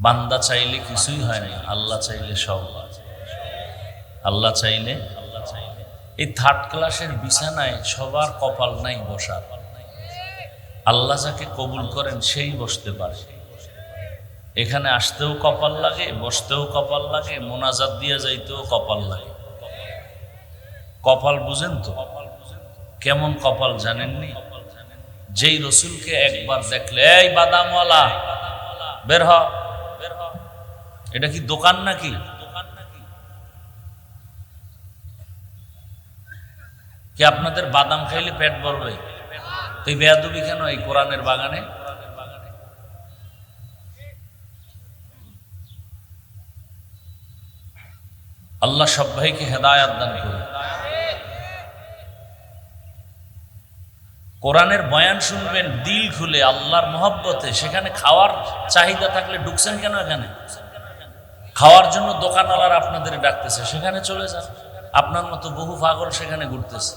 বান্দা চাইলে কিছুই হয় না, আল্লাহ চাইলে সব। আল্লাহ চাইলে এই থার্ড ক্লাসের বিছানায় সবার কপাল নাই বসার। আল্লাহ যাকে কবুল করেন সেই বসতে পারে। এখানে আসতেও কপাল লাগে, বসতেও কপাল লাগে, মোনাজাত দিয়ে যাইতেও কপাল লাগে। কপাল বুঝেন তো? কেমন কপাল জানেননি? যেই রসুলকে একবার দেখলে, এই বাদামওয়ালা বের হ, এটা কি দোকান নাকি? কি আপনাদের বাদাম খাইলে পেট ভরবে? তুই বেয়াদবি কেন এই কোরআনের বাগানে? আল্লাহ সব ভাইকে হেদায়াত দান করুন। কোরআনের বয়ান শুনবেন দিল খুলে, আল্লাহর মহব্বতে। সেখানে খাওয়ার চাহিদা থাকলে ঢুকছেন কেন? এখানে খাওয়ার জন্য দোকানওয়ালার আপনাদের ডাকতেছে, সেখানে চলে যান। আপনার মতো বহু পাগল সেখানে ঘুরতেছে,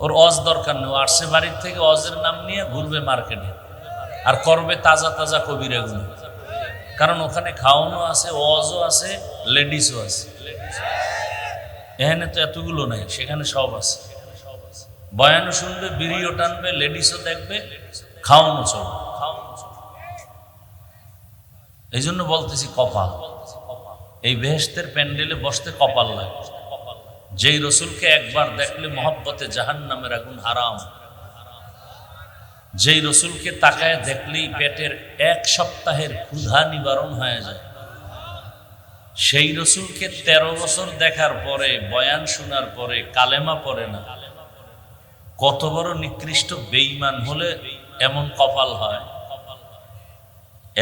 ওর অজ দরকার নেই। আসছে বাড়ির থেকে অজের নাম নিয়ে ঘুরবে মার্কেটে আর করবে তাজা তাজা কবিরা গুলো। কারণ ওখানে খাওয়ানো আছে, অজও আছে, লেডিসও আছে। এখানে তো এতগুলো নাই, সেখানে সব আছে। বয়ানও শুনবে, বিড়িও টানবে, লেডিসও দেখবে, খাওয়ানো চলবে। এই জন্য বলতেছি কপাল। এই বেহেশতের প্যান্ডেলে বসতে কপাল লাগে। যেই রসুলকে একবার দেখলে মহব্বতে জাহান্নামের আগুন হারাম। যেই রসুলকে তাকায় দেখলেই পেটের এক সপ্তাহের ক্ষুধা নিবারণ হয়ে যায়। সেই রসুলকে 13 বছর দেখার পরে, বয়ান শোনার পরে কালেমা পড়ে না। কত বড় নিকৃষ্ট বেঈমান হলে এমন কপাল হয়?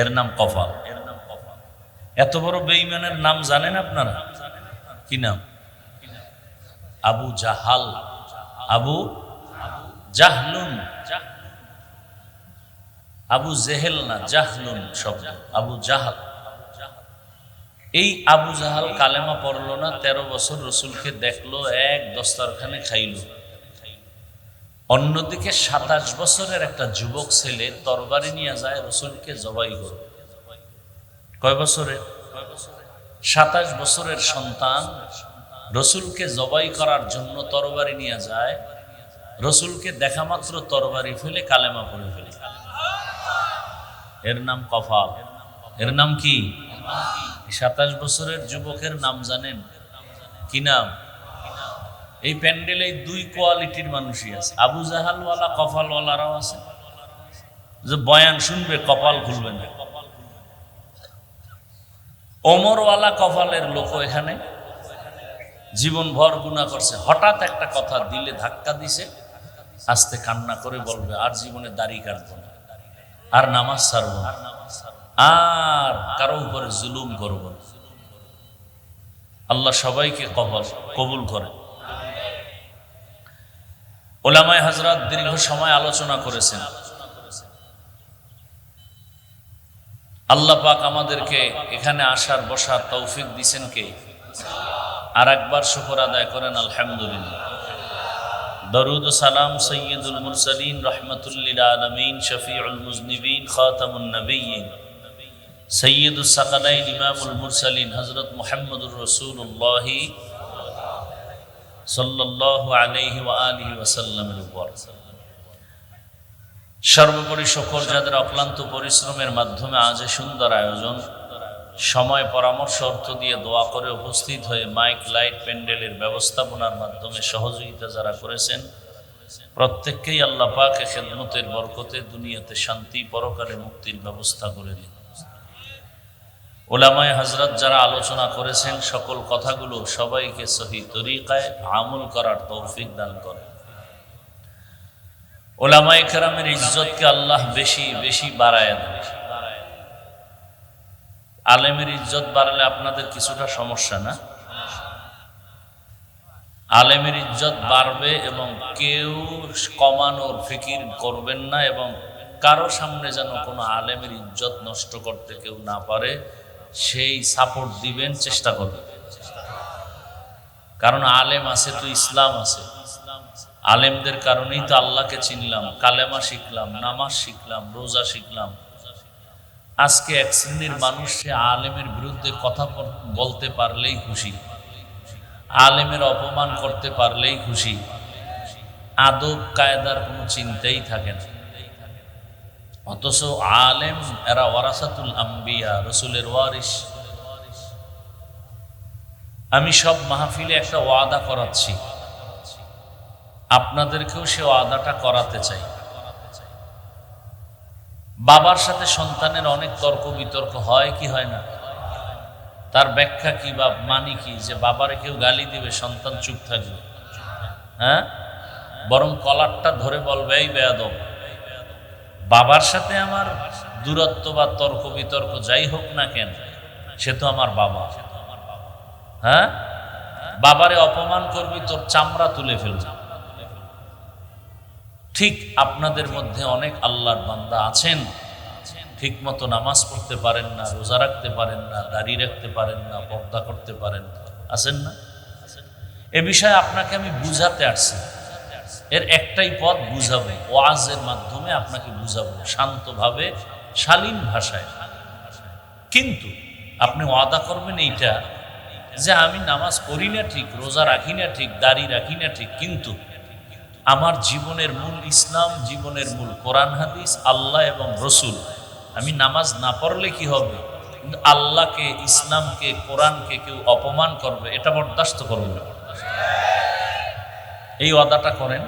এর নাম কপাল। এত বড় বেঈমানের নাম জানেন আপনারা? কি নাম? আবু জাহাল। আবু জাহলুন। আবু জেহেল না, জাহলুন শব্দ, আবু জাহাল। এই আবু জাহাল কালেমা পড়লো না, 13 বছর রসুলকে দেখলো, এক দস্তরখানে খাইল। অন্যদিকে 27 বছরের একটা যুবক ছেলে তরবারি নিয়ে যায় রসুলকে জবাই করবে। কয় বছরে? 27 বছরের সন্তান রসুলকে জবাই করার জন্য তরবারি নিয়ে যায়। রসুলকে দেখা মাত্র তরবারি ফেলে কালেমা পড়ে ফেলে। এর নাম কপাল। এর নাম কি? 27 বছরের যুবকের নাম জানেন? কি নাম? এই প্যান্ডেলে 2 কোয়ালিটির মানুষই আছে। আবু জাহালওয়ালা, কপালওয়ালারাও আছে। যে বয়ান শুনবে কপাল খুলবে না। ওমরওয়ালা কপালের লোক এখানে জীবন ভর গুনাহ করছে। হঠাৎ একটা কথা দিলে ধাক্কা দিছে, আস্তে কান্না করে বলবে, আর জীবনে দাড়ি কাটবো না, আর নামাজ ছাড়বো না, আর কারো উপরে জুলুম করবো না। আল্লাহ সবাইকে কবুল করে। ওলামায়ে হযরত দীর্ঘ সময় আলোচনা করেছেন। আল্লাহ পাক আমাদেরকে এখানে আসার বসার তৌফিক দিয়েছেন কে? আর একবার শুকর আদায় করেন আলহামদুলিল্লাহ। দরুদ ও সালাম সৈয়দুল মুরসালিন রাহমাতুল লিল আলামিন শফিউল মুজনিবিন খাতামুন নবিয়্যিন সৈয়দুস সাকালাইন ইমামুল মুরসালিন হযরত মুহাম্মদুর রাসূলুল্লাহ সাল্লাল্লাহু আলাইহি ওয়া আলিহি ওয়াসাল্লামের উপর। সর্বোপরি সকল যাদের অক্লান্ত পরিশ্রমের মাধ্যমে আজ সুন্দর আয়োজন, সময় পরামর্শ অর্থ দিয়ে দোয়া করে উপস্থিত হয়ে মাইক লাইট প্যান্ডেলের ব্যবস্থাপনার মাধ্যমে সহযোগিতা যারা করেছেন, প্রত্যেককেই আল্লাহ পাক খেদমতের বরকতে দুনিয়াতে শান্তি, পরকালে মুক্তির ব্যবস্থা করে দিন। ওলামায়ে হযরত যারা আলোচনা করেছেন, সকল কথাগুলো সবাইকে সহি তরিকায় আমল করার তৌফিক দান করেন। ওলামায়ে কেরামের ইজ্জতকে আল্লাহ বেশি বেশি বাড়ায় দেন। আলেমের ইজ্জত বাড়ালে আপনাদের কিছুটা সমস্যা না? আলেমের ইজ্জত বাড়বে এবং কেউ কমানোর ফিকির করবেন না, এবং কারো সামনে যেন কোনো আলেমের ইজ্জত নষ্ট করতে কেউ না পারে সেই সাপোর্ট দিবেন, চেষ্টা করবেন। কারণ আলেম আছে তো ইসলাম আছে। আলেমদের কারণেই তো আল্লাহকে চিনলাম, কালেমা শিখলাম, নামাজ শিখলাম, রোজা শিখলাম। আজকে এক শ্রেণীর মানুষ সে আলেমের বিরুদ্ধে কথা বলতে পারলেই খুশি, আলেমের অপমান করতে পারলেই খুশি, আদব কায়দার কোনো চিন্তাই থাকে না। অথচ আলেম এরা ওয়ারাসাতুল আম্বিয়া, রসুলের ওয়ারিস। আমি সব মাহফিলে একটা ওয়াদা করাচ্ছি, আপনাদেরকেও সে ওয়াদাটা করাতে চাই। বাবার সাথে সন্তানের অনেক তর্ক বিতর্ক হয় কি হয় না? তার ব্যাখ্যা কি বা মানি কি যে বাবারে কেউ গালি দিবে সন্তান চুপ থাকবে? হ্যাঁ, বরং কলারটা ধরে বলবে, এই বেয়াদব, বাবার সাথে আমার দূরত্ব বা তর্ক বিতর্ক যাই হোক না কেন, সে তো আমার বাবা। হ্যাঁ, বাবারে অপমান করবি তোর চামড়া তুলে ফেলবে। ঠিক আপনাদের মধ্যে অনেক আল্লাহর বান্দা আছেন, ঠিক মতো নামাজ পড়তে পারেন না, রোজা রাখতে পারেন না, দাড়ি রাখতে পারেন না, পর্দা করতে পারেন না, আছেন না? এ বিষয়ে আপনাকে আমি বুঝাতে আসছি। এর একটাই পথ, বুঝাবো, ওয়াজের মাধ্যমে আপনাকে বুঝাবো শান্তভাবে, শালীন ভাষায়। কিন্তু আপনি ওয়াদা করবেন এইটা যে আমি নামাজ পড়ি না ঠিক, রোজা রাখি না ঠিক, দাড়ি রাখি না ঠিক, কিন্তু আমার জীবনের মূল ইসলাম, জীবনের মূল কোরআন হাদিস, আল্লাহ এবং রসুল। আমি নামাজ না পড়লে কি হবে, কিন্তু আল্লাহকে, ইসলামকে, কোরআনকে কেউ অপমান করবে, এটা বরদাস্ত করবে না। এই ওয়াদাটা করেন।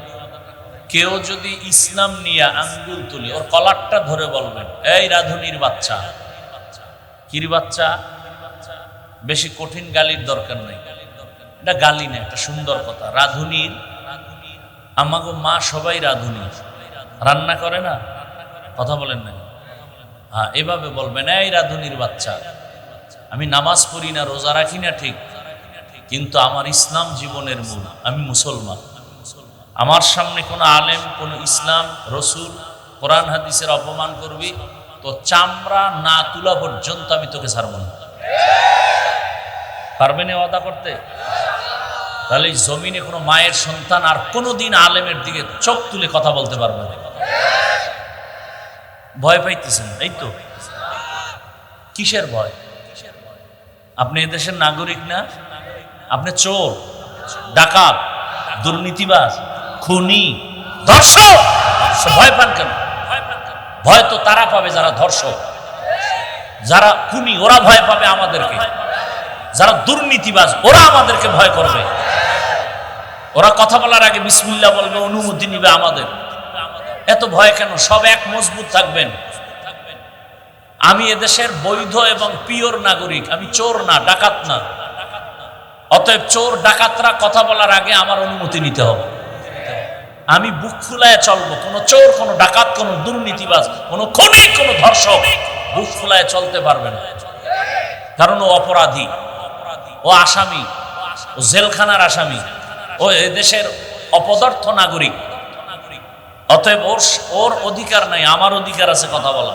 কেউ যদি ইসলাম নিয়ে আঙ্গুল তুলি, ওর কলারটা ধরে বলবেন, এই রাধুনির বাচ্চা। কির বাচ্চা? বেশি কঠিন গালির দরকার নেই, এটা গালি না, একটা সুন্দর কথা। রাধুনির, আমাগো মা সবাই রাধুনি, রান্না করে না, কথা বলেন না? হ্যাঁ, এভাবে বলবেন, এই রাধুনির বাচ্চা, আমি নামাজ পড়ি না, রোজা রাখি না ঠিক, কিন্তু আমার ইসলাম জীবনের মূল, আমি মুসলমান। আমার সামনে কোনো আলেম, কোনো ইসলাম, রসুল, কোরআন হাদিসের অপমান করবি, তো চামড়া না তুলা পর্যন্ত আমি তোকে ছাড়ব না। পারবেন এ ওয়াদা করতে? তাহলে এই জমিনে কোনো মায়ের সন্তান আর কোনোদিন আলেমের দিকে চোখ তুলে কথা বলতে পারবে না। ভয় পাইতেছেন, এই তো। কিসের ভয়? আপনি এদেশের নাগরিক না? আপনি চোর, ডাকাত, দুর্নীতিবাজ, খুনি, ধর্ষক, ভয় পান কেন? ভয় তো তারা পাবে যারা ধর্ষক, যারা খুনি, ওরা ভয় পাবে আমাদেরকে। যারা দুর্নীতিবাজ, ওরা আমাদেরকে ভয় করবে। ওরা কথা বলার আগে বিসমিল্লাহ বলবে, অনুমতি নিবে আমাদের। এত ভয় কেন? সব এক মজবুত থাকবেন। আমি এদেশের বৈধ এবং পিওর নাগরিক, আমি চোর না, ডাকাত না। অতএব চোর ডাকাতরা কথা বলার আগে আমার অনুমতি নিতে হবে। আমি বুক ফুলায় চলবো। কোনো চোর, কোনো ডাকাত, কোনো দুর্নীতিবাজ, কোনো খুনি, কোনো ধর্ষক বুক ফুলায় চলতে পারবে না, কারণ ও অপরাধী, ও আসামি, ও জেলখানার আসামি, ও এদেশের অপদার্থ নাগরিক। অতএব ওর অধিকার নাই, আমার অধিকার আছে কথা বলা।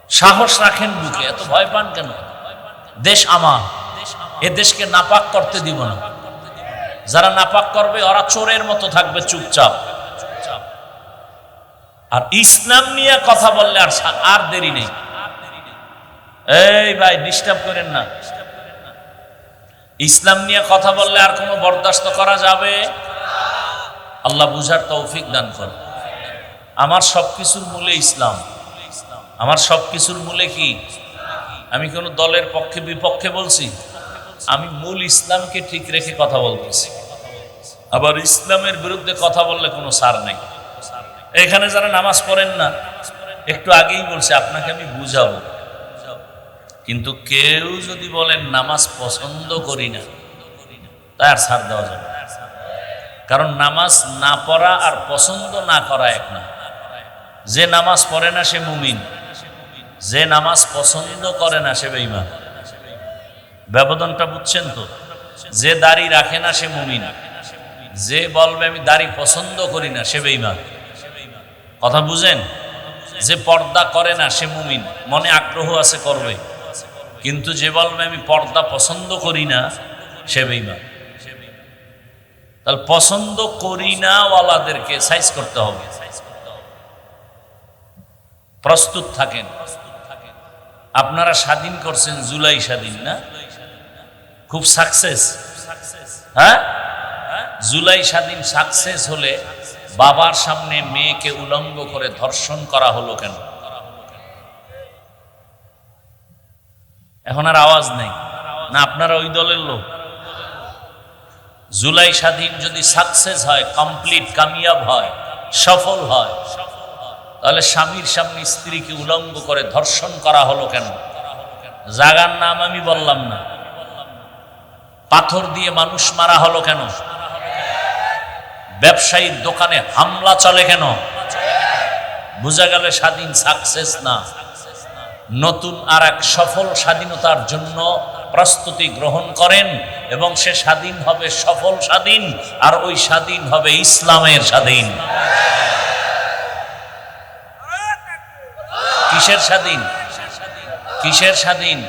সাহস রাখেন বুকে, এত ভয় পান কেন? দেশ আমার, এ দেশকে নাপাক করতে দিব না। যারা নাপাক করবে ওরা চোরের মতো থাকবে চুপচাপ। আর ইসলাম নিয়ে কথা বললে আর দেরি নেই। এই ভাই, ডিস্টার্ব করেন না। ইসলাম নিয়ে কথা বললে আর কোনো বরদাস্ত করা যাবে? আল্লাহ বুঝার তৌফিক দান করে। আমার সবকিছুর মূলে ইসলাম, আমার সবকিছুর মূলে কি? আমি কোনো দলের পক্ষে বিপক্ষে বলছি? আমি মূল ইসলামকে ঠিক রেখে কথা বলতেছি। আবার ইসলামের বিরুদ্ধে কথা বললে কোনো সার নেই। এখানে যারা নামাজ পড়েন না, একটু আগেই বলছে আপনাকে আমি বুঝাবো, কিন্তু কেউ যদি বলেন নামাজ পছন্দ করি না, তাই আর ছাড় দেওয়া যাবে। কারণ নামাজ না পড়া আর পছন্দ না করা এক না। যে নামাজ পড়ে না সে মুমিন, যে নামাজ পছন্দ করে না সে বেঈমান। ব্যবধানটা বুঝছেন তো? যে দাড়ি রাখে না সে মুমিন, যে বলবে আমি দাড়ি পছন্দ করি না সে বেঈমান। কথা বুঝেন? যে পর্দা করে না সে মুমিন, মনে আগ্রহ আছে করবে, কিন্তু যে বলবে আমি পর্দা পছন্দ করি না সে বেঈমান। তাহলে পছন্দ করি না ওয়ালাদেরকে সাইজ করতে হবে। প্রস্তুত থাকেন। আপনারা স্বাধীন করছেন জুলাই স্বাধীন না, খুব সাকসেস। হ্যাঁ, জুলাই স্বাধীন সাকসেস হলে বাবার সামনে মেয়েকে উলঙ্গ করে ধর্ষণ করা হলো কেন? এখন আর আওয়াজ নেই না? আপনারা ওই দলের লোক? জুলাই স্বাধীন যদি সাকসেস হয়, কমপ্লিট কামিয়াব হয়, সফল হয়, তাহলে স্বামীর সামনে স্ত্রীকে উলঙ্গ করে ধর্ষণ করা হলো কেন? জাগার নাম আমি বললাম না। পাথর দিয়ে মানুষ মারা হলো কেন? ব্যবসায়ীর দোকানে হামলা চলে কেন? বোঝা গেল স্বাধীন সাকসেস না। নতুন আর এক সফল স্বাধীনতার জন্য প্রস্তুতি গ্রহণ করেন এবং সে স্বাধীন হবে সফল স্বাধীন, আর ওই স্বাধীন হবে ইসলামের স্বাধীন। কিসের স্বাধীন? কিসের স্বাধীন?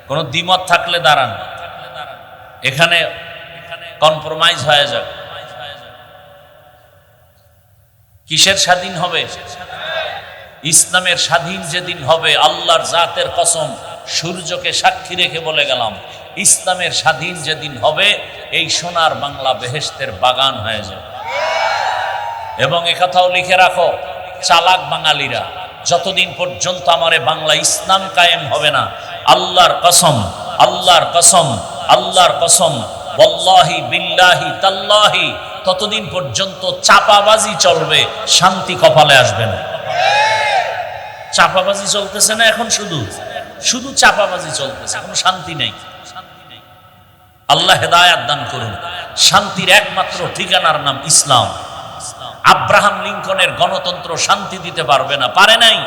কোন দ্বিমত থাকলে দাঁড়ান, এখানে কম্প্রোমাইজ হয়ে যাবে। কিসের স্বাধীন হবে? ইসলামের স্বাধীন যেদিন হবে, আল্লাহর জাতের কসম সূর্যকে সাক্ষী রেখে বলে গেলাম, ইসলামের স্বাধীন যেদিন হবে, এই সোনার বাংলা বেহেশতের বাগান হয়ে যাবে। এবং একথাও লিখে রাখো, চালাক বাঙালিরা, যতদিন পর্যন্ত আমারে বাংলা ইসলাম কায়েম হবে না, আল্লাহর কসম, আল্লাহর কসম, আল্লাহর কসম, ওয়াল্লাহি বিল্লাহি তাল্লাহি, ততদিন পর্যন্ত চাপাবাজি চলবে, শান্তি কপালে আসবে না। চাপাবাজি চলতেছে না এখন, শুধু শুধু চাপাবাজি চলতেছে, কোনো শান্তি নেই। আল্লাহ হেদায়াত দান করুন। শান্তির একমাত্র ঠিকানার নাম ইসলাম। আব্রাহাম লিঙ্কনের গণতন্ত্র শান্তি দিতে পারবে না, পারে নাই।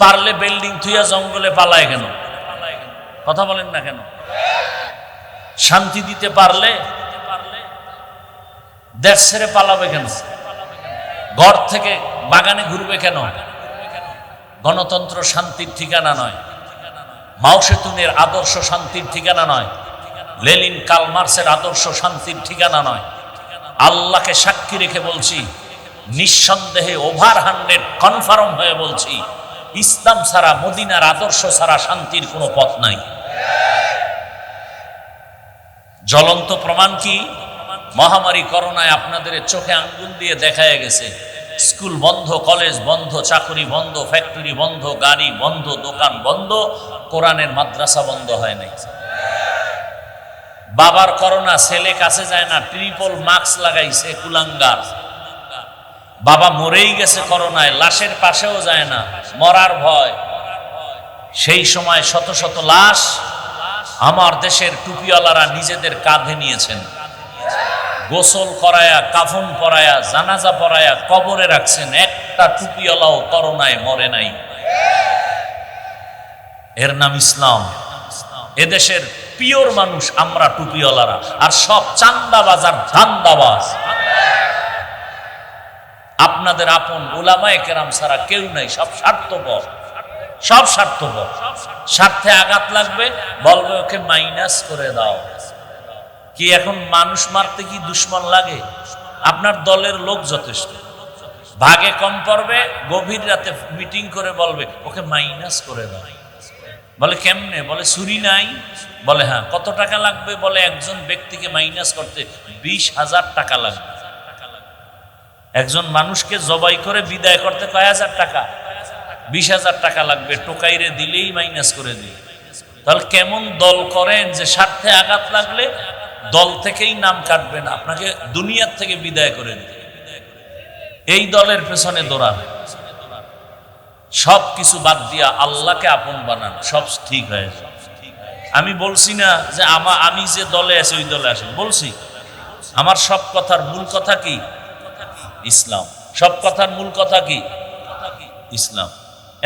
পারলে বিল্ডিং থুইয়া জঙ্গলে পালায় কেন? কথা বলেন না কেন? শান্তি দিতে পারলে দেশ ছেড়ে পালাবে কেন? ঘর থেকে বাগানে ঘুরবে কেন? গণতন্ত্র শান্তির ঠিকানা নয়, মাও সেতুনের আদর্শ শান্তির ঠিকানা নয়, লেনিন কার্ল মার্ক্সের আদর্শ শান্তির ঠিকানা নয়। আল্লাহকে সাক্ষী রেখে বলছি, নিঃসন্দেহে ওভার 100 কনফার্ম হয়ে বলছি, ইসলাম ছাড়া, মদিনার আদর্শ ছাড়া শান্তির কোনো পথ নাই। জ্বলন্ত প্রমাণ কি? মহামারী করোনায় আপনাদের চোখে আঙ্গুল দিয়ে দেখায় গেছে, স্কুল বন্ধ, কলেজ বন্ধ, চাকরি বন্ধ, ফ্যাক্টরি বন্ধ, গাড়ি বন্ধ, দোকান বন্ধ, কোরআনের মাদ্রাসা বন্ধ হয় নাই। বাবার করোনা, ছেলে কাছে যায় না, ট্রিপল মাস্ক লাগাইছে কুলাঙ্গার। বাবা মরেই গেছে করোনায়, লাশের পাশেও যায় না, মরার ভয়। সেই সময় শত শত লাশ আমার দেশের টুপিওয়ালারা নিজেদের কাঁধে নিয়েছেন, গোসল করায়া, কাফন পরায়া, জানাজা পরায়া কবরে রাখছেন। একটা টুপিওয়ালাও করোনায় মরে নাই। এর নাম ইসলাম। এদেশের পিওর মানুষ আমরা টুপিওয়ালারা, আর সব চান্দাবাজ আর ধান্দাবাজ। আপনাদের আপন উলামায়ে কেরাম ছাড়া কেউ নাই, সব স্বার্থপর, সব স্বার্থপর। স্বার্থে আঘাত লাগবে, বলবে ওকে মাইনাস করে দাও। কি এখন মানুষ মারতে কি দুশ্মন লাগে? আপনার দলের লোক যথেষ্ট, ভাগে কম পড়বে, গভীর রাতে মিটিং করে বলবে ওকে মাইনাস করে দাও। বলে কেমনে? বলে ছুরি নাই। বলে হ্যাঁ। কত টাকা লাগবে? বলে একজন ব্যক্তিকে মাইনাস করতে 20,000 টাকা লাগবে। একজন মানুষকে জবাই করে বিদায় করতে কয় হাজার টাকা? 20,000 টাকা লাগবে। টোকাইরে দিলেই মাইনাস করে দিই। তাহলে কেমন দল করেন যে স্বার্থে আঘাত লাগলে দল থেকেই নাম কাটবেন, আপনাকে দুনিয়ার থেকে বিদায় করে দিন। এই দলের পেছনে দৌড়ান, সব কিছু বাদ দিয়া আল্লাহকে আপন বানান, সব ঠিক হয়ে যায়। আমি বলছি না যে আমি যে দলে আছি ওই দলে আসেন, বলছি আমার সব কথার মূল কথা কি? ইসলাম। সব কথার মূল কথা কি? ইসলাম।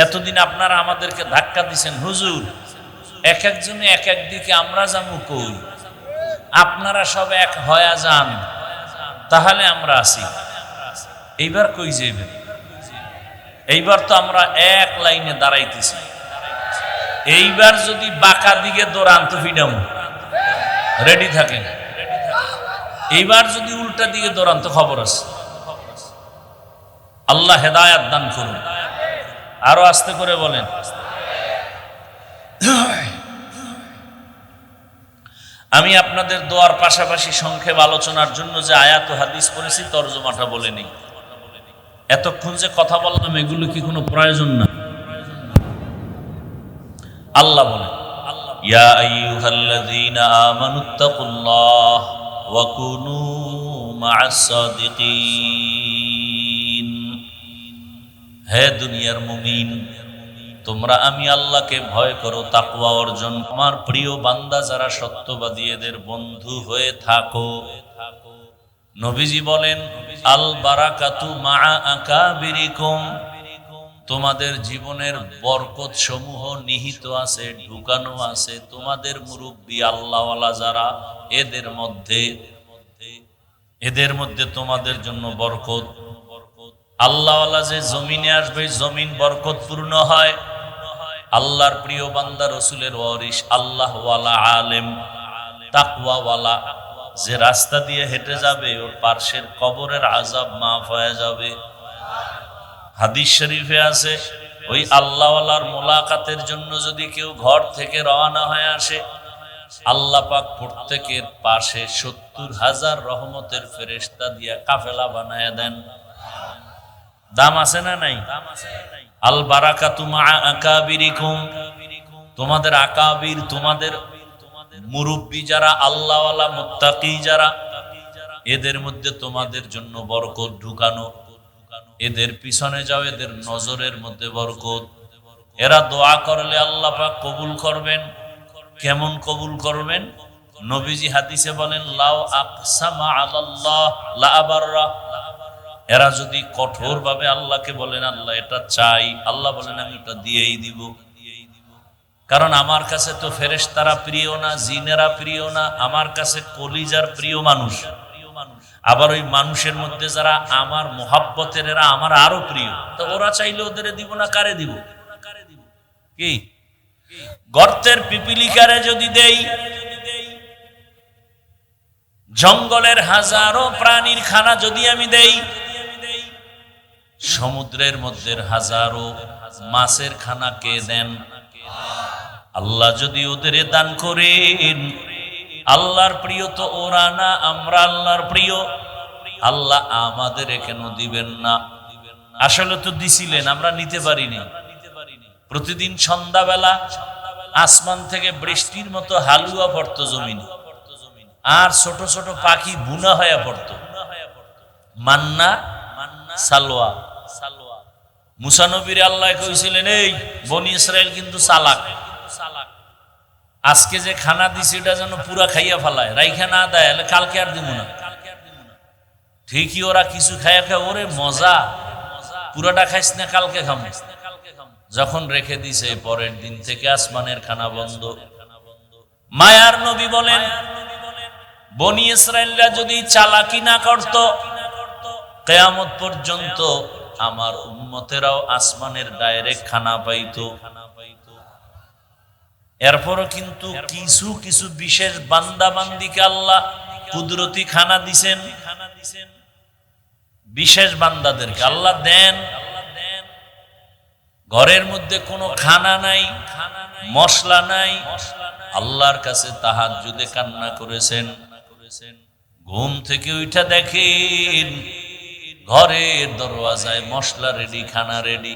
এতদিন আপনারা আমাদেরকে ধাক্কা দিচ্ছেন, হুজুর এক একজনে এক এক দিকে, আমরা যাবো কই? আপনারা সব এক হয়ে যান, তাহলে আমরা আছি। এইবার কই যাইবেন? এইবার তো আমরা এক লাইনে দাঁড়াইতেছি। এইবার যদি বাঁকা দিকে দৌড়ান তো ফিডাম, রেডি থাকেন। এইবার যদি উল্টা দিকে দৌড়ান তো খবর আছে। আল্লাহ হেদায়াত দান করুন। আরো আস্তে করে বলেন। আমি আপনাদের দোয়ার পাশাপাশি সংক্ষেপ আলোচনার জন্য যে আয়াত ও হাদিস পড়েছি তরজমাটা বলে নেই। এতক্ষণ যে কথা বললাম এগুলো কি কোনো প্রয়োজন না? আল্লাহ বলেন, ইয়া আইয়ুহাল্লাযীনা আমানুত্তাকুল্লাহ ওয়া কুনু মা'আস সাদিকিন। হে দুনিয়ার মুমিন, তোমরা আমি আল্লাহকে ভয় করো, তাকওয়া অর্জন। আমার প্রিয় বান্দা যারা সত্যবাদী এদের বন্ধু হয়ে থাকো। নবীজি বলেন, আল বারাকাতু মা'a আকাবিরিকুম। তোমাদের জীবনের বরকত সমূহ নিহিত আছে, ঢুকানো আছে তোমাদের মুরব্বী আল্লাহওয়ালা যারা, এদের মধ্যে তোমাদের জন্য বরকত। আল্লাহওয়ালা যে জমিনে আসবে, জমিন বরকতপূর্ণ হয়। আল্লাহর প্রিয় বান্দা, রসুলের ওয়ারিস, আল্লাহওয়ালা আলেম, তাকওয়াওয়ালা যে রাস্তা দিয়ে হেঁটে যাবে ওর পার্শ্বের কবরের আযাব মাফ হয়ে যাবে। হাদিস শরীফে আছে, ওই আল্লাহওয়ালার মোলাকাতের জন্য যদি কেউ ঘর থেকে রওনা হয়ে আসে, আল্লাহ পাক প্রত্যেকের পাশে ৭০,০০০ রহমতের ফেরেশতা দিয়া কাফেলা বানায়া দেন। দাম আছে না নাই? আল বারাকাতু মা'a আকাবিরিকুম। তোমাদের আকাবির, তোমাদের মুরব্বী যারা, আল্লাহওয়ালা মুত্তাকি যারা, এদের মধ্যে তোমাদের জন্য বরকত ঢুকানো। এদের পিছনে যাও, এদের নজরের মধ্যে বরকত। এরা দোয়া করলে আল্লাহ পাক কবুল করবেন। কেমন কবুল করবেন? নবীজি হাদিসে বলেন, লাউ আকসামা আলাল্লাহ লা আবাররা। এরা যদি কঠোর ভাবে আল্লাহকে বলেন, আল্লাহ এটা চাই, আল্লাহ বলেন আমি এটা দিয়েই দিব। কারণ আমার কাছে তো ফেরেশতারা প্রিয় না, জিনেরা প্রিয় না, আমার কাছে কলিজার প্রিয় মানুষ। আবার ওই মানুষের মধ্যে যারা আমার মোহাব্বতের, এরা আমার আরো প্রিয়। তো ওরা চাইলে ওদের দিব না, কারে দিব? কি গর্তের পিপিলিকারে যদি দেই, জঙ্গলের হাজারো প্রাণীর খানা যদি আমি দেই, সমুদ্রের মধ্যে হাজারো মাছের খানা কে দেন? আল্লাহ যদি ওদের দান করেন, আল্লাহর প্রিয় তো ওরা না, আমরা আল্লাহর প্রিয়। আল্লাহ আমাদের কেন দিবেন না? আসলে তো দিছিলেন, আমরা নিতে পারিনি। প্রতিদিন সন্ধ্যাবেলা আসমান থেকে বৃষ্টির মতো হালুয়া পড়তো জমিনে, আর ছোট ছোট পাখি বুনা হয়ে পড়তো। মান্না সালোয়া। মুসা নবীর আল্লাহ কইছিলেন, এই বনি ইসরাইল কিন্তু চালাক, আজকে যে খানা দিছি এটা যেন পুরা খাইয়া ফেলায়, রাইখা না দেয়, কালকে আর দিব না। ঠিকই ওরা কিছু খাইয়া খায়, ওরে মজা, পুরাটা খাইস না, কালকে খামো। যখন রেখে দিছে, পরের দিন থেকে আসমানের খানা বন্ধ। মায়ার নবী বলেন, বনি ইসরাইলরা যদি চালাকি না করত, কিয়ামত পর্যন্ত আমার উম্মতেরাও আসমানের ডাইরেক্ট খানা পাইতো। এরপরও কিন্তু কিছু কিছু বিশেষ বান্দা বান্দিকে আল্লাহ কুদরতি খানা দিছেন। বিশেষ বান্দাদেরকে আল্লাহ দেন। ঘরের মধ্যে কোনো খানা নাই, মশলা নাই, আল্লাহর কাছে তাহাজ্জুদে কান্না করেছেন। ঘুম থেকে উঠা দেখেন ঘরের দরওয়াজায় মশলা রেডি, খানা রেডি।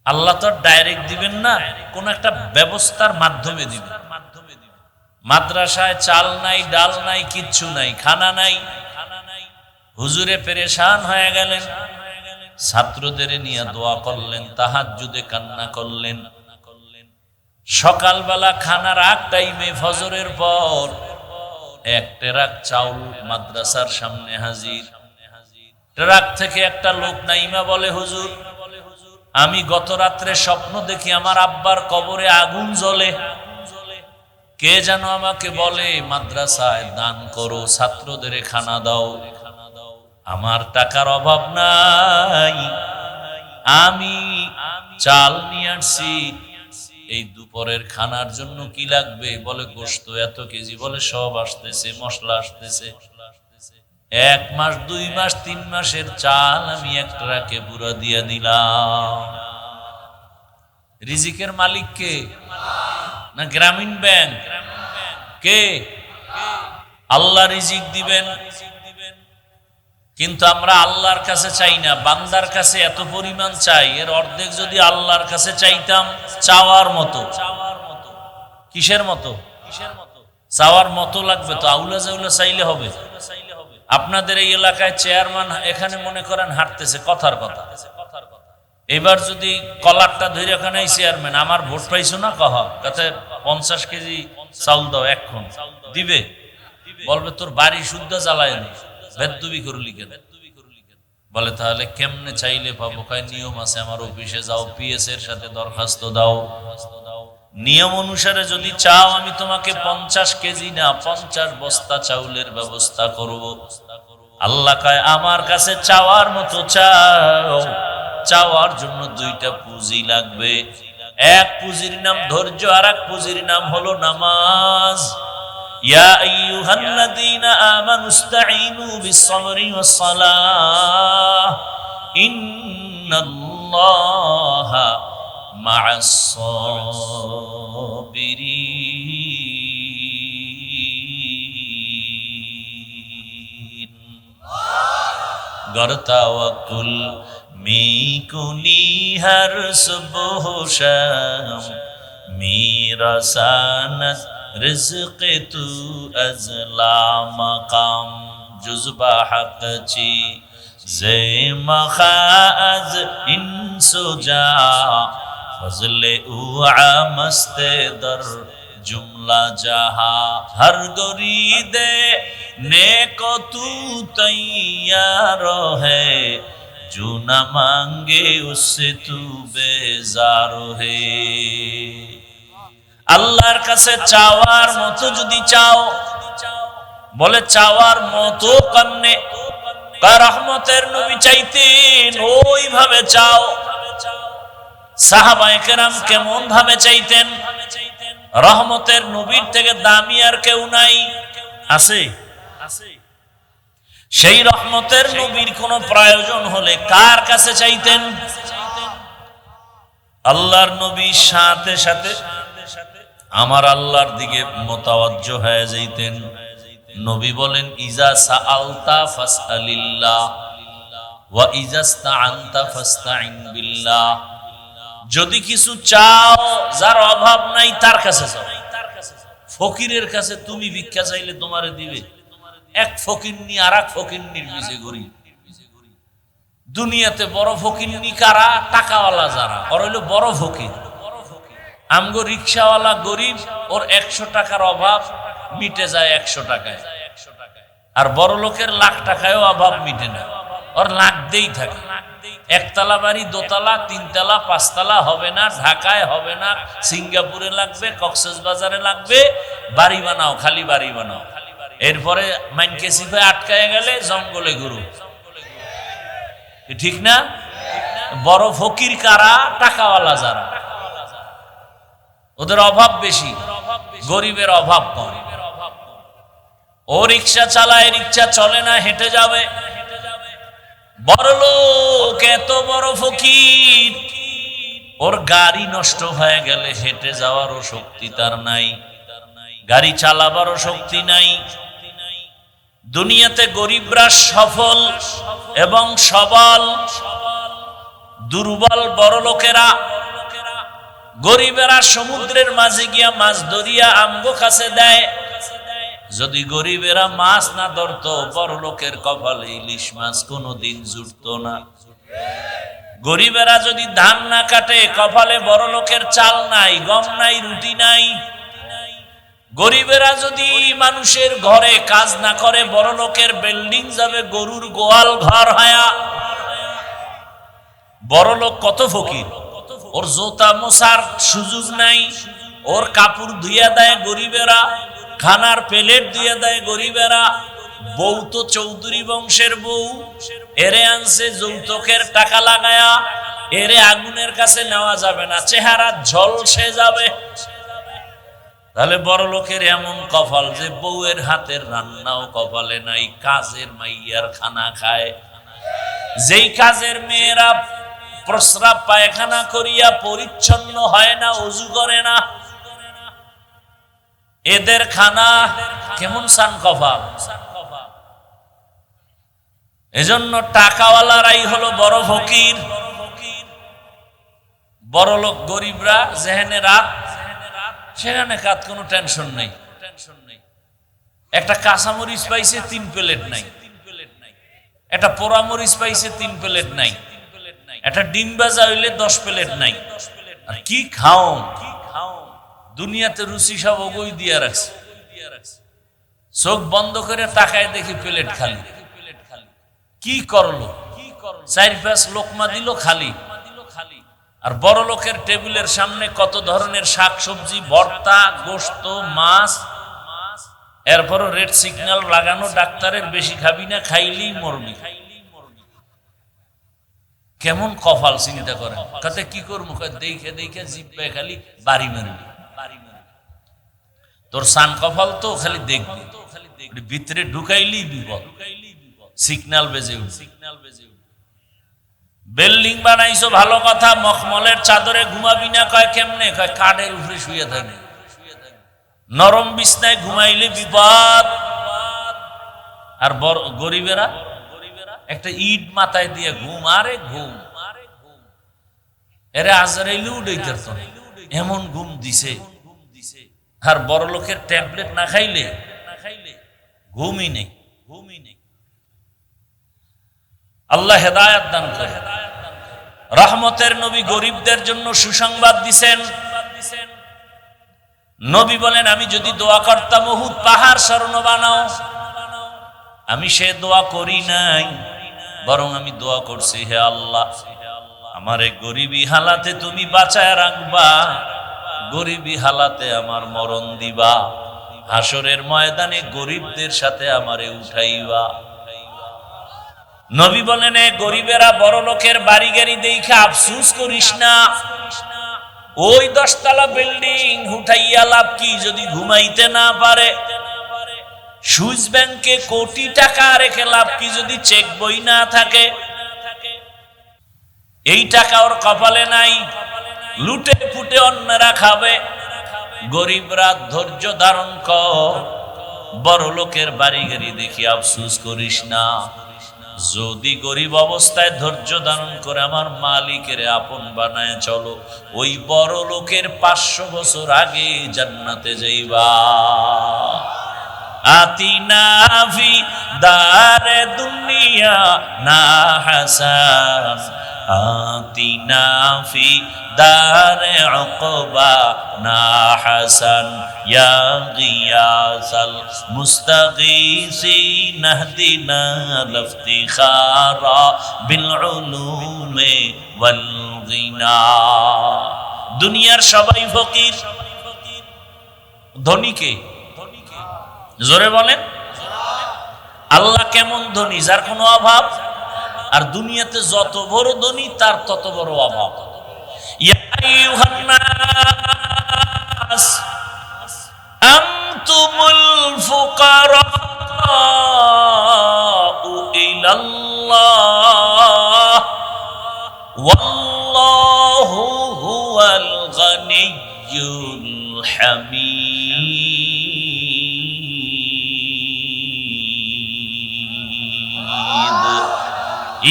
আল্লাহ তো ডাইরেক্ট দিবেন না, কোন একটা ব্যবস্থার মাধ্যমে দিবেন। মাদ্রাসায় চাল নাই, ডাল নাই, কিচ্ছু নাই, খানা নাই। হুজুরে পেরেশান হয়ে গেলেন, ছাত্রদের নিয়ে দোয়া করলেন, তাহাজ্জুদে কান্না করলেন। সকালবেলা খানার আগ টাইমে ফজরের পর এক ট্রাক চাউল মাদ্রাসার সামনে হাজির। ট্রাক থেকে একটা লোক নাইমা বলে, হুজুর আমি গত রাত্রে স্বপ্ন দেখি আমার আব্বার কবরে আগুন জ্বলে। কে যেন আমাকে বলে মাদ্রাসায় দান করো, ছাত্রদের খানা দাও। আমার টাকার অভাব নাই, আমি চাল নিয়ে আসছি, এই দুপুরের খানার জন্য কি লাগবে? বলে গোশত এত কেজি। বলে সব আসতেছে, মশলা আসতেছে। 1 মাস 2 মাস 3 মাসের চাল আমি এক ট্রাকে পুরা দিয়ে দিলাম। রিজিকের মালিক কে? না গ্রামীণ ব্যাংক? কে? আল্লাহ রিজিক দিবেন। কিন্তু আমরা আল্লাহর কাছে চাই না, বান্দার কাছে এত পরিমাণ চাই, এর অর্ধেক যদি আল্লাহর কাছে চাইতাম, চাওয়ার মতো। কিসের মতো? চাওয়ার মতো লাগবে তো, আউলা জাউলা চাইলে হবে? আপনাদের এই এলাকায় চেয়ারম্যান এখানে মনে করেন হাঁটতেছে, কথার কথা, এবার যদি কলারটা ধরে ওখানে চেয়ারম্যান, আমার ভোট পাইছো না, কহ কাছে 50 কেজি চাউল দাও, এখন দিবে? বলবে তোর বাড়ি শুদ্ধ জ্বালায় নি, বেদবি করলি কেন? বলে তাহলে কেমনে চাইলে পাবো? কয় নিয়ম আছে, আমার অফিসে যাও, পিএস এর সাথে দরখাস্ত দাও, নিয়ম অনুসারে যদি চাও আমি তোমাকে 50 কেজি না 50 বস্তা চাউলের ব্যবস্থা করব। আল্লাহ কয় আমার কাছে চাওয়ার মতো চাও, চাওয়ার জন্য দুইটা পুঁজি লাগবে, এক পুঁজির নাম ধৈর্য, আর এক পুঁজির নাম হলো নামাজ। ইয়া আইয়ুহাল্লাযীনা আমানুস্তাঈনু বিস-সাবরি ওয়াস-সালাহ ইন্নাল্লাহা মা'আস-সাবিরিন। গরতাওয়াকুল মিকুলি হর সুবহ শাম মিরাসানাত রিজক তু আজলা মাকাম জুজবা হকচি জে মখাজ ইনসুজা ফজলে উআ মস্তে দর जुमला जहा हर गरीदे नेको तू तैयार है जो न मांगे उससे तू बेजार है। আল্লাহর কাছে চাওয়ার মতো যদি চাও, বলে চাওয়ার মতো কেমনে? রহমতের নবী চাইতেন ওইভাবে চাও। সাহাবায়ে কেরাম কেমন ভাবে চাইতেন? রহমতের নবীর থেকে দামি আর কেউ নাই, আছে? সেই রহমতের নবীর কোন প্রয়োজন হলে কার কাছে চাইতেন? আল্লাহর নবী সাথে সাথে আমার আল্লাহর দিকে মুতাওয়াজ্জো হয়ে যাইতেন। নবী বলেন ইজা সাআলতা ফাসআলিল্লাহ ওয়া ইজা ইসতাআনতা ফাসতাইন বিল্লাহ। যদি কিছু চাও, যার অভাব নাই তার কাছে চাও। ফকিরের কাছে তুমি ভিক্ষা চাইলে তোমারে দিবে? এক ফকিরনি আর এক ফকিরনির পিছে ঘুরি। দুনিয়াতে বড় ফকিরনি কারা? টাকাওয়ালা যারা, ওর হইল বড় ফকির। আমগো রিক্সাওয়ালা গরিব, ওর 100 টাকার অভাব মিটে যায় 100 টাকায়। আর বড় লোকের লাখ টাকায়ও অভাব মিটে না, ওর লাগতেই থাকে। একতলা বাড়ি, দোতলা, তিনতলা, পাঁচতলা হবে না, ঢাকায় হবে না, সিঙ্গাপুরে লাগবে, কক্সবাজারে লাগবে, বাড়ি বানাও, খালি বাড়ি বানাও। এরপরে মাইনকেসিফে আটকায় গেলে জঙ্গলে ঘুরু, ঠিক না? বড় ফকির কারা? টাকাওয়ালা যারা, ওদের অভাব বেশি, গরিবের অভাব কম। ও রিক্সা চালায়, রিক্সা চলে না, হেঁটে যাবে। বড় লোক এত বড় ফকির, ওর গাড়ি নষ্ট হয়ে গেলে হেঁটে যাওয়ারও শক্তি তার নাই, গাড়ি চালাবারও শক্তি নাই। দুনিয়াতে গরিবরা সফল এবং সবল, দুর্বল বড় লোকেরা। গরিবেরা সমুদ্রের মাঝে গিয়া মাছ ধরিয়া আমগো কাছে দেয়। যদি গরিবেরা মাছ না ধরতো, বড় লোকের কপালে ইলিশ মাছ কোনোদিন জুটতো না। গরিবেরা যদি ধান না কাটে, কপালে বড় লোকের চাল নাই, গম নাই, রুটি নাই। গরিবেরা যদি মানুষের ঘরে কাজ না করে, বড় লোকের বিল্ডিং যাবে গরুর গোয়াল ঘর হায়া। বড় লোক কত ফকির, ওর জোতা মোছার সুযোগ নাই, ওর কাপড় ধুইয়া দেয় গরিবেরা, খানার প্লেট দিয়ে দেয় গরিবেরা। বউ তো চৌধুরী বংশের বউ, এরে আনছে যৌতুকের টাকা লাগায়া, এরে আগুনের কাছে নেওয়া যাবে না, চেহারা ঝলসে যাবে। তাহলে বড় লোকের এমন কপাল যে বউয়ের হাতের রান্নাও কপালে নাই, কাজের মাইয়ার খানা খায়। যেই কাজের মেয়েরা প্রস্রাব পায়খানা করিয়া পরিচ্ছন্ন হয় না, ওযু করে না। এদের খানা কেমন সানকফা। এজন্য টাকাওয়ালারাই হলো বড় ফকির, বড় লোক গরিবরা যেখানে রাত সেখানে কাত, কোনো টেনশন নেই। একটা কাঁচামরিচ পাইছে 3 প্লেট নাই, একটা পোড়ামরিচ পাইছে 3 প্লেট নাই, একটা ডিম ভাজা হইলে 10 প্লেট নাই। আর কি খাও, দুনিয়াতে রুচি সব ওগই দিয়া রাখছে। চোখ বন্ধ করে তাকায় দেখি প্লেট খালি। কি করলো, 4-5 লোকমা দিল খালি। আর বড় লোকের টেবিলের সামনে কত ধরনের শাক সবজি, ভর্তা, গোশত, মাছ, এরপরও রেড সিগন্যাল লাগানো, ডাক্তারের বেশি খাবি না, খাইলেই মরবি। কেমন কপাল চিন্তা করেন। কাতে কি করবো, দেখে দেখে জিব্বায় খালি বাড়ি মারবি। তোর সান কপাল তো খালি দেখবি, ভিতরে ঢুকাইলেই বিপদ। সিগন্যাল বেজে উঠবে। বিল্ডিং বানাইছো ভালো কথা, মখমলের চাদরে ঘুমাবি না, কয় কেমনে, কয় কাঠের উপরে শুয়ে থাকবি, নরম বিছনায় ঘুমাইলে বিপদ। আর বড় গরিবেরা একটা ইট মাথায় দিয়ে ঘুম, আরে ঘুম, এরে আজরাইলে উড়াইতে পারত না, এমন ঘুম দিছে। আর বড় লোকের ট্যাবলেট না খাইলে ঘুমই নেই। আল্লাহ হেদায়েত দান করে। রহমতের নবী গরিবদের জন্য সুসংবাদ দিছেন। নবী বলেন, আমি যদি দোয়া করতাম উহুদ পাহাড় স্বর্ণ বানাও, আমি সে দোয়া করি নাই, বরং আমি দোয়া করছি, হে আল্লাহ, আমারে গরিবী হালাতে তুমি বাঁচায় রাখবা, গরিবী হালাতে আমার মরণ দিবা, হাসরের ময়দানে গরিবদের সাথে আমারে উঠাইবা। নবী বলেন, এ গরিবেরা বড় লোকের বাড়ি গাড়ি দেখে আফসোস করিস না। ওই 10 তলা বিল্ডিং উঠাইয়া লাভ কি যদি ঘুমাইতে না পারে? সুইস ব্যাংকে কোটি টাকা রেখে লাভ কি যদি চেক বই না থাকে? এই টাকা ওর কপালে নাই, লুটে ফুটে অন্যরা খাবে। গরিবরা ধৈর্য ধারণ কর, বড় লোকের বাড়ি গাড়ি দেখি আফসোস করিস না। যদি গরিব অবস্থায় ধৈর্য ধারণ করে আমার মালিকের আপন বানায় চলো, ওই বড় লোকের 500 বছর আগে জান্নাতে যাইবা। আতিনা ফি দারে দুনিয়া না হাসান, আতিনা ফি দারে উকবা না হাসান, ইয়া গিয়াসাল মুস্তাগীসিন ইহদিনা লিফতিখারা বিল উলুমি ওয়াল গিনা। দুনিয়ার সবাই ফকির, ধনী কে? জোরে বলেন। আল্লাহ কেমন ধনী, যার কোনো অভাব। আর দুনিয়াতে যত বড় ধনী তার তত বড় অভাব। ইয়া আইয়ুহান নাস আনতুমুল ফুকারাউ ইলাল্লাহ ওয়াল্লাহু হুয়াল গানিয়্যুল হামিদ।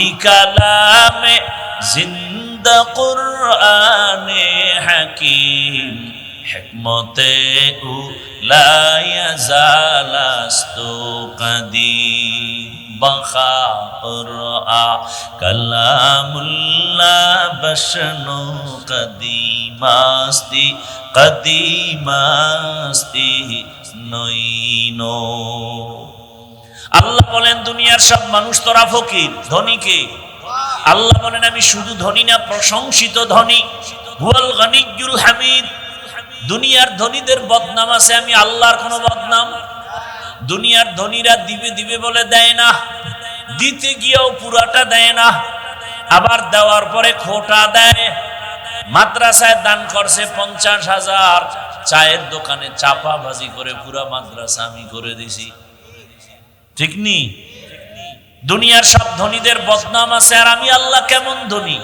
ই কালামে জিন্দা কুরআনে হাকিম, হিকমতে লা ইয়াজালাস্তু কাদিম, বাখা কুরআ কালামুল্লাহ বশনু কদিমাস্তি কদিমাস্তি নইনো। আল্লাহ বলেন, দুনিয়ার সব মানুষ তোরা ফকির, ধনী কে? আল্লাহ বলেন, আমি শুধু ধনী না, প্রশংসিত ধনী। হুয়াল গানিয়্যুল হামিদ। দুনিয়ার ধনীদের বদনাম আছে, আমি আল্লাহর কোনো বদনাম? দুনিয়ার ধনীরা দিবে দিবে বলে দেয় না, দিতে গিয়েও পুরাটা দেয় না, আবার দেওয়ার পরে খোটা দেয়। মাদ্রাসায় দান করছে 50,000, চায়ের দোকানে চাপা বাজি করে পুরা মাদ্রাসা আমি করে দিছি। ঠিক নি? দুনিয়ার সব ধনীদের বদনাম আছে, আর আমি আল্লাহ কেমন ধনী?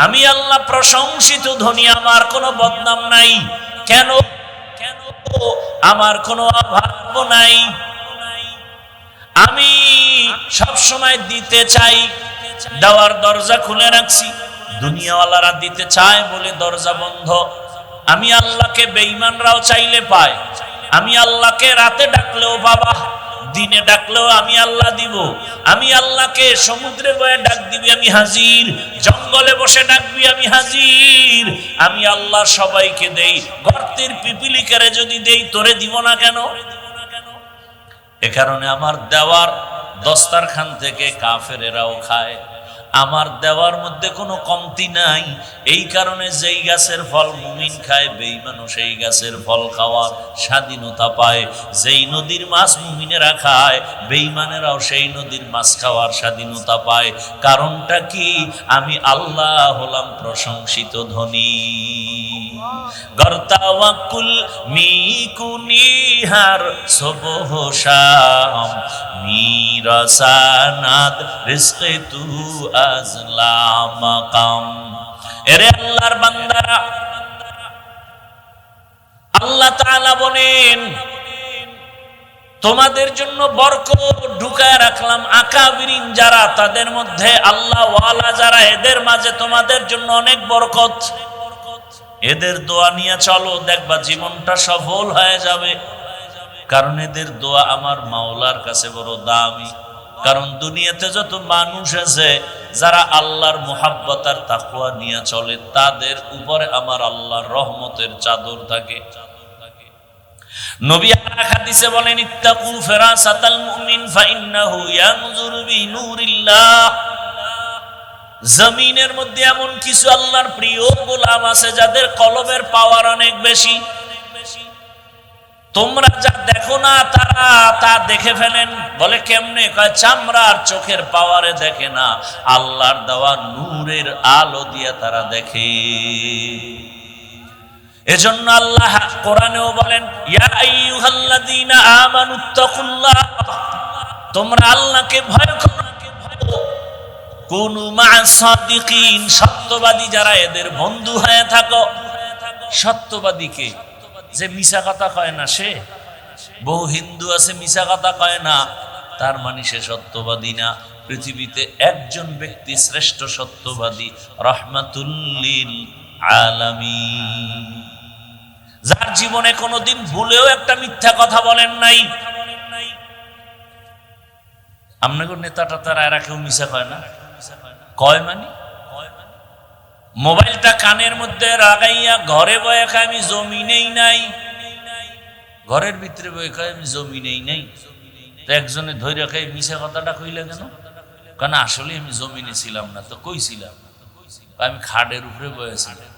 আমি আল্লাহ প্রশংসিত ধনী, আমার কোনো বদনাম নাই। কেন? আমার কোনো অভাব নাই। আমি সব সময় দিতে চাই, দেওয়ার দরজা খুলে রাখছি। দুনিয়াওয়ালারা দিতে চায় বলে দরজা বন্ধ। আমি আল্লাহকে বেঈমানরাও চাইলে পায়। আমি আল্লাহকে রাতে ডাকলেও বাবা, দিনে ডাকলেও আমি আল্লাহ দিব। আমি আল্লাহকে সমুদ্রে বয়ে ডাক দিবি, আমি হাজির। জঙ্গলে বসে ডাকবি, আমি হাজির। আমি আল্লাহ সবাইকে দেই। গর্তের পিপিলিকারে যদি দেই, তোরে দিব না কেন? এ কারণে আমার দেওয়ার দস্তারখান থেকে কাফেরেরাও খায়। আমার দেওয়ার মধ্যে কোনো কমতি নাই। এই কারণে যেই গাছের ফল মুমিন খায়, বেঈমানও সেই গাছের ফল খাওয়ার স্বাধীনতা পায়। যেই নদীর মাছ মুমিনেরা খায়, বেঈমানেরাও সেই নদীর মাছ খাওয়ার স্বাধীনতা পায়। কারণটা কি? আমি আল্লাহ হলাম প্রশংসিত ধনী। গর্তাওয়াকুল মিকুনিহার সবহ শাম মিরাসানাদ রিজকে তু আজলাম মাকাম। এরে আল্লাহর বান্দারা, আল্লাহ তাআলা বলেন তোমাদের জন্য বরকত ঢুকায় রাখলাম। আকাবিরিন যারা, তাদের মধ্যে আল্লাহ ওয়ালা যারা, এদের মাঝে তোমাদের জন্য অনেক বরকত। এদের দোয়া নিয়ে চলো, দেখবা জীবনটা সফল হয়ে যাবে। কারণ এদের দোয়া আমার মাওলার কাছে বড় দামি। কারণ দুনিয়াতে যত মানুষ আছে যারা আল্লাহর মুহাব্বত আর তাকওয়া নিয়ে চলে, তাদের উপরে আমার আল্লাহর রহমতের চাদর থাকে। নবী হাদিসে বলেন, ইত্তাকু ফিরাসাতাল মুমিন ফাইন্নাহু ইয়ানজুরু বিনুরিল্লাহ। জমিনের মধ্যে এমন কিছু আল্লাহর প্রিয় গোলাম আছে যাদের কলবের পাওয়ার অনেক বেশি। তোমরা যা দেখো না, তারা তা দেখে ফেলেন। বলে কেমনে? কয় চামড়ার চোখের পাওয়ারে দেখে না, আল্লাহর দেওয়া নূরের আলো দিয়ে তারা দেখে। এজন্য আল্লাহ কোরআনেও বলেন, ইয়া আইয়ুহাল্লাযীনা আমানুত্তাকুল্লাহ, তোমরা আল্লাহকে ভয় করো। কুনু মা'আস সাদিকিন, সত্যবাদী যারা, এদের বন্ধু হয়ে থাকো। সত্যবাদীকে যে মিছা কথা কয় না, সে বহু হিন্দু আছে মিছা কথা কয় না, তার মানে সে সত্যবাদী না। পৃথিবীতে একজন ব্যক্তি শ্রেষ্ঠ সত্যবাদী, রাহমাতুল লিল আলামিন, যার জীবনে কোনোদিন ভুলেও একটা মিথ্যা কথা বলেন নাই। আপনাদের নেতাটা তারা এরা কেউ মিছা কয় না? কয় মানে মোবাইলটা কানের মধ্যে লাগাইয়া ঘরে বয়ে খায় আমি জমিনেই নাই, ঘরের ভিতরে বয়ে খায় আমি জমিনেই নাই। তো একজনে ধৈর্য খাই মিছা কথাটা কইলে কেন? কারণ আসলে আমি জমিনে ছিলাম না। তো কইছিলাম আমি খাটের উপরে বয়েছিলাম।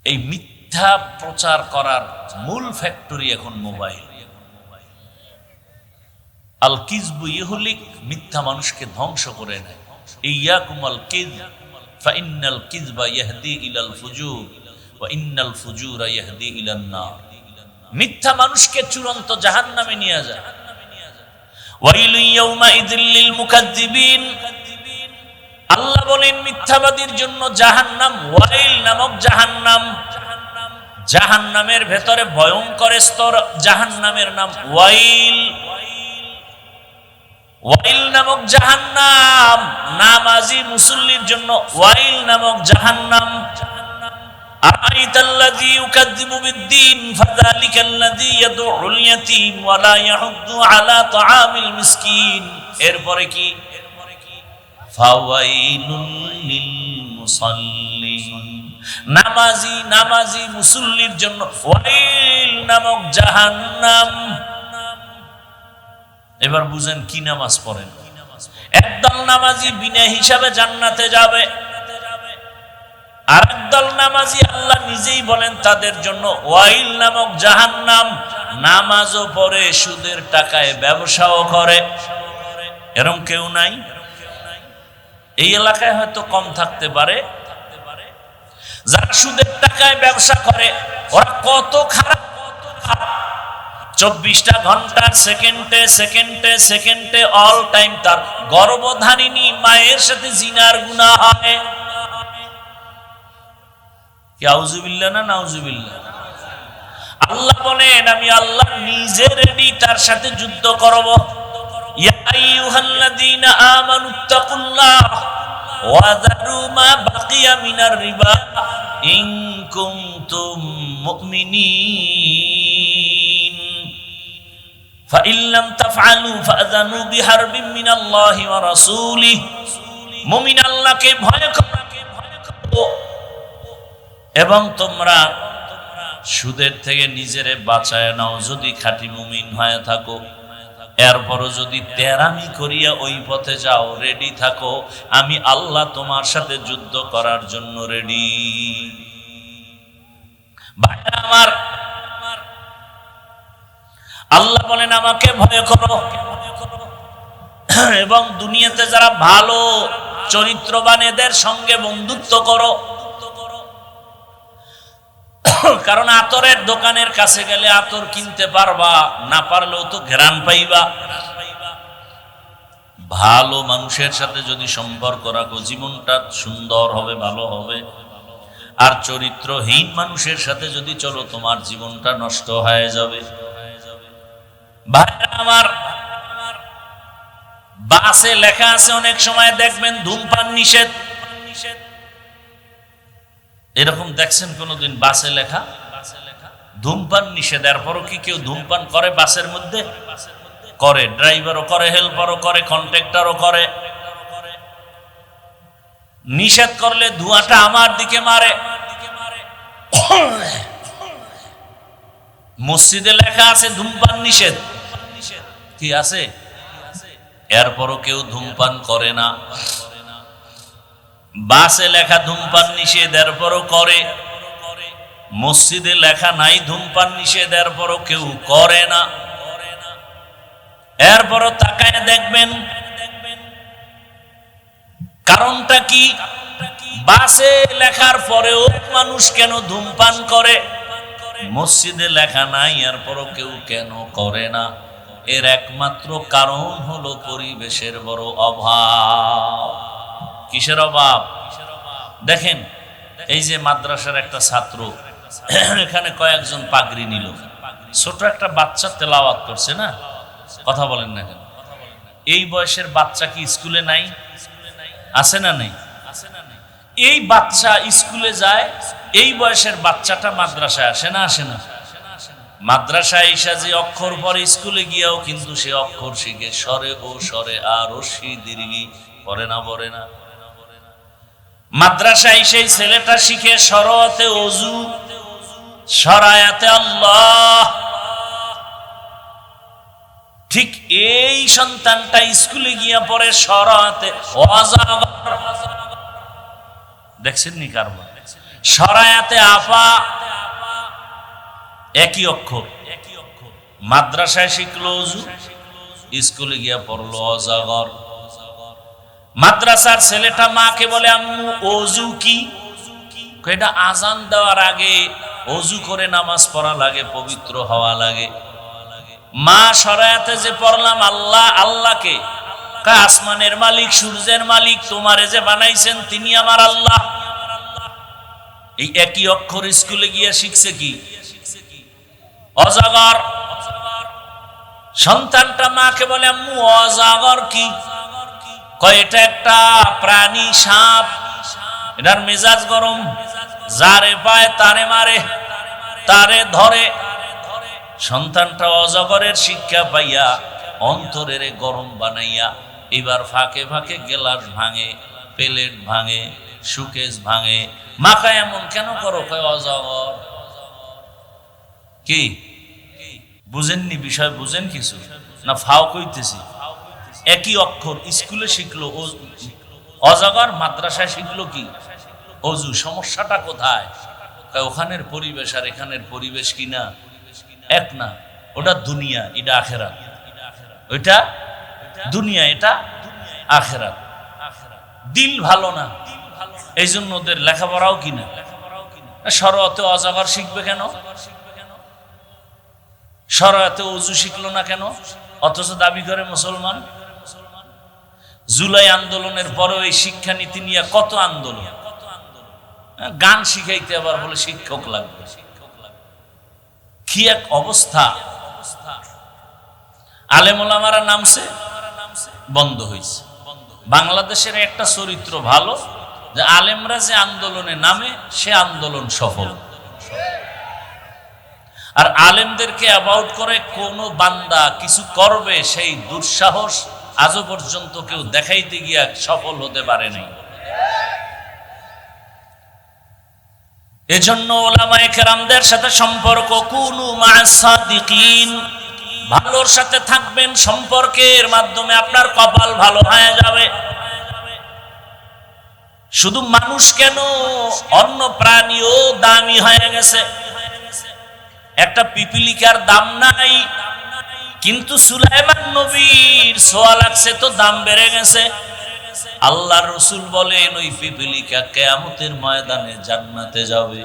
এই মিথ্যা প্রচার করার মূল ফ্যাক্টরি এখন মোবাইল। আল কিযবু ইহলিক, মিথ্যা মানুষকে ধ্বংস করে নেয়। ইয়াকুমাল কিযব ফাইন্নাল কিযবা ইয়াহদি ইলাল ফুজুর ওয়া ইন্নাল ফুজুরা ইয়াহদি ইলান নার। মিথ্যা মানুষকে চূড়ান্ত জাহান্নামে নিয়ে যায়। ওয়াইলু ইয়াউমাইযিল লিল মুকাজ্জিবিন, আল্লাহ বলেন মিথ্যাবাদীর জন্য জাহান্নাম, ওয়াইল নামক জাহান্নাম। জাহান্নামের ভেতরে ভয়ঙ্কর স্তর, জাহান্নামের নাম ওয়াইল। ওয়াইল নামক জাহান্নাম নামাজি মুসল্লির জন্য ওয়াইল নামক জাহান্নাম। আরাইতাল্লাযী ইউকাযযিবু বিদ্দীন ফাযালিকাল্লাযী ইয়াদউল ইয়াতীম ওয়া লা ইয়াহুদ্দু আলা তাআমিল মিসকিন। এরপরে কি? ফাওয়াইলুল লিল মুসাল্লিন, নামাজি মুসল্লির জন্য ওয়াইল নামক জাহান্নাম। এবার বুঝেন কি নামাজ পড়েন। একদল নামাজি বিনা হিসাবে জান্নাতে যাবে, আর একদল নামাজি আল্লাহ নিজেই বলেন তাদের জন্য ওয়াইল নামক জাহান্নাম। নামাজও পড়ে, সুদের টাকায় ব্যবসাও করে। এরকম কেউ নাই? এই এলাকায় হয়তো কম থাকতে পারে। যারা সুদের টাকায় ব্যবসা করে ওরা কত খারাপ, 24টা ঘন্টার সেকেন্ডে সেকেন্ডে সেকেন্ডে অল টাইম তার গর্ভধারিণী মায়ের সাথে জিনার গুনাহ হয়। কি আউযুবিল্লাহ না নাউযুবিল্লাহ? আল্লাহ বলেন আমি আল্লাহ নিজে রেডি তার সাথে যুদ্ধ করব। ইয়া আইয়ুহাল্লাযীনা আমানুত্তাকুল্লাহ ওয়া যারু মা বাকিয়া মিনার রিবা ইন কুনতুম মুমিনিন ফাইন লাম তাফআলু ফাযানু বিহারবিন মিনাল্লাহি ওয়া রাসূলিহি। মুমিন আল্লাহকে ভয় করো এবং তোমরা সুদের থেকে নিজেরে বাঁচায় নাও যদি খাঁটি মুমিন হয়ে থাকো। এরপরও যদি তেরামি করিয়া ওই পথে যাও, রেডি থাকো, আমি আল্লাহ তোমার সাথে যুদ্ধ করার জন্য রেডি। ভাইরা আমার, আল্লাহ বলেন আমাকে ভয় করো এবং দুনিয়াতে যারা ভালো চরিত্রবান এদের সঙ্গে বন্ধুত্ব করো। কারণ আতরের দোকানের কাছে গেলে আতর কিনতে পারবা, না পারলেও তো ঘ্রাণ পাইবা। ভালো মানুষের সাথে যদি সম্পর্ক রাখো, জীবনটা সুন্দর হবে, ভালো হবে। আর চরিত্রহীন মানুষের সাথে যদি চলো, তোমার জীবনটা নষ্ট হয়ে যাবে। ভাইরা আমার, বাসে লেখা আছে, অনেক সময় দেখবেন ধূমপান নিষেধ। এরকম দেখছেন কোনদিন বাসে লেখা ধূমপান নিষেধ? এরপরও কি কেউ ধূমপান করে বাসের মধ্যে? করে, ড্রাইভারও করে, হেল্পারও করে, কন্ট্রাক্টরও করে। নিষেধ করলে ধোঁয়াটা আমার দিকে মারে। মসজিদে লেখা আছে ধূমপান নিষেধ, কি আছে? এরপরও কেউ ধূমপান করে না। বাসে লেখা ধূমপান নিষেধ, এরপরও করে। মসজিদে লেখা নাই ধূমপান নিষেধ, এরপরও কেউ করে না। এরপরও তাকায় দেখবেন কারণটা কি? বাসে লেখার পরেও মানুষ কেন ধূমপান করে? মসজিদে লেখা নাই, এরপরও কেউ কেন করে না? এর একমাত্র কারণ হলো পরিবেশের বড় অভাব। কিসের অভাব? দেখেন, এই যে মাদ্রাসার একটা ছাত্র, এখানে কয়েকজন পাগড়ি নিল, ছোট একটা বাচ্চা তেলাওয়াত করছে না, কথা বলেন না কেন? এই বয়সের বাচ্চা কি স্কুলে নাই? আছে না নেই? এই বাচ্চা স্কুলে যায়, এই বয়সের বাচ্চাটা মাদ্রাসায় আসে না? আসে না? মাদ্রাসায় এসে যে অক্ষর পরে, স্কুলে গিয়েও কিন্তু সে অক্ষর শিখে, স্বরে ও স্বরে আর রস্যি দীর্ঘি পড়ে না, পড়ে না। মাদ্রাসায় সেই ছেলেটা শিখে সরতে ওযু, সরায়াতে আল্লাহ। ঠিক এই সন্তানটা স্কুলে গিয়া পড়ে সরাতে ওয়াজাগর। দেখছেন নি কারবার? সরায়াতে আফা, একই অক্ষর। মাদ্রাসায় শিখলো ওযু, স্কুলে গিয়া পড়লো অজাগর। মাদ্রাসার ছেলেটা মাকে বলে, আম্মু ওযু কি? এটা আজান দেওয়ার আগে ওযু করে নামাজ পড়া লাগে, পবিত্র হওয়া লাগে। মা শরায়াতে যে পড়লাম আল্লাহ, আল্লাহকে, আসমানের মালিক, সূর্যের মালিক, তোমারে যে বানাইছেন তিনি আমার আল্লাহ। এই একই অক্ষর স্কুলে গিয়ে শিখছে কি? অজাগর। সন্তানটা মাকে বলে, আম্মু অজাগর কি? কয় এটা একটা প্রাণী, সাপ, এটার মেজাজ গরম, যারে পায় তারে মারে, তারে ধরে। সন্তানটা অজগরের শিক্ষা পাইয়া অন্তরের গরম বানাইয়া এবার ফাঁকে ফাঁকে গেলাস ভাঙে, প্লেট ভাঙে, সুকেস ভাঙে। মাকা এমন কেন করো? কয় অজগর। কি বুঝেননি? বিষয় বুঝেন কিছু না? ফাও কইতেছি। একই অক্ষর স্কুলে শিখলো অজগর, মাদ্রাসায় শিখলো কি? ওযু। সমস্যাটা কোথায়? ওখানের পরিবেশ আর এখানের পরিবেশ কি না এক না? ওটা দুনিয়া, এটা আখেরাত। ওইটা দুনিয়া, এটা আখেরাত। দিল ভালো না, এই জন্য ওদের লেখাপড়াও কিনা। শরতে অজগর শিখবে কেন? শরীয়তে ওযু শিখলো না কেন, অথচ দাবি করে মুসলমান? জুলাই আন্দোলনের পরে এই শিক্ষানীতি নিয়ে কত আন্দোলন, গান শিখাইতে আবার বলে শিক্ষক লাগবে। কি এক অবস্থা! আলেম ওলামারা নামছে, বন্ধ হয়েছে। বাংলাদেশের একটা চরিত্র ভালো, যে আলেমরা যে আন্দোলনে নামে সে আন্দোলন সফল, আর আলেমদেরকে অ্যাবাউট করে কোন বান্দা কিছু করবে সেই দুঃসাহস আজও পর্যন্ত কেউ দেখাইতে গিয়া সফল হতে পারে নাই। এজন্য ওলামায়ে কেরামদের সাথে সম্পর্ক, কুনু মা'আস সাদিকিন, ভালোর সাথে থাকবেন, সম্পর্কের মাধ্যমে আপনার কপাল ভালো হয়ে যাবে। শুধু মানুষ কেন, অন্য প্রাণীও দামি হয়ে গেছে। একটা পিপিলিকার দাম নাই, কিন্তু সুলাইমান নবীর ছোঁয়া লাগছে তো দাম বেড়ে গেছে। আল্লাহর রাসূল বলেন ওই পিপিলিকা কিয়ামতের ময়দানে জান্নাতে যাবে।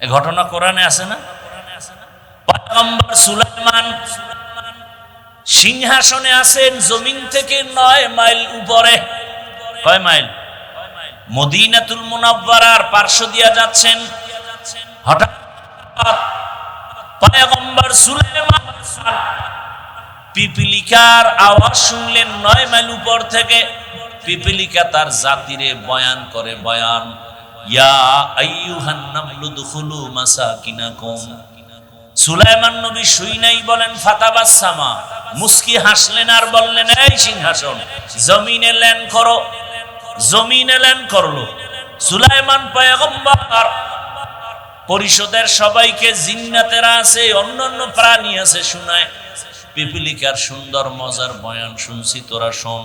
এই ঘটনা কোরআনে আছে না? পয়গম্বর সুলাইমান সিংহাসনে আছেন জমিন থেকে 9 মাইল উপরে। কয় মাইল? মদিনাতুল মুনাওয়ারার পার্শ্ব দিয়া যাচ্ছেন। হঠাৎ পয়গম্বর সুলাইমান পিপিলিকার আওয়াজ শুনলেন 9 মাইল উপর থেকে। পিপিলিকা তার জাতিরে বয়ান করে, বয়ান, ইয়া আইয়ুহান নামলু দুখুলু মাসাকিনাকুম। সুলাইমান নবী শুইনাই বলেন ফাতাবাসসামা, মুস্কি হাসলেন আর বললেন, এই সিংহাসন জমিনে ল্যান্ড করো। জমিনে ল্যান্ড করলো। সুলাইমান পয়গম্বর পরিষদের সবাইকে, জিন্নাতেরা আছে, অন্যান্য প্রাণী আছে, শোনায় পিপিলিকার সুন্দর মজার বয়ান শুনছি, তোরা শোন।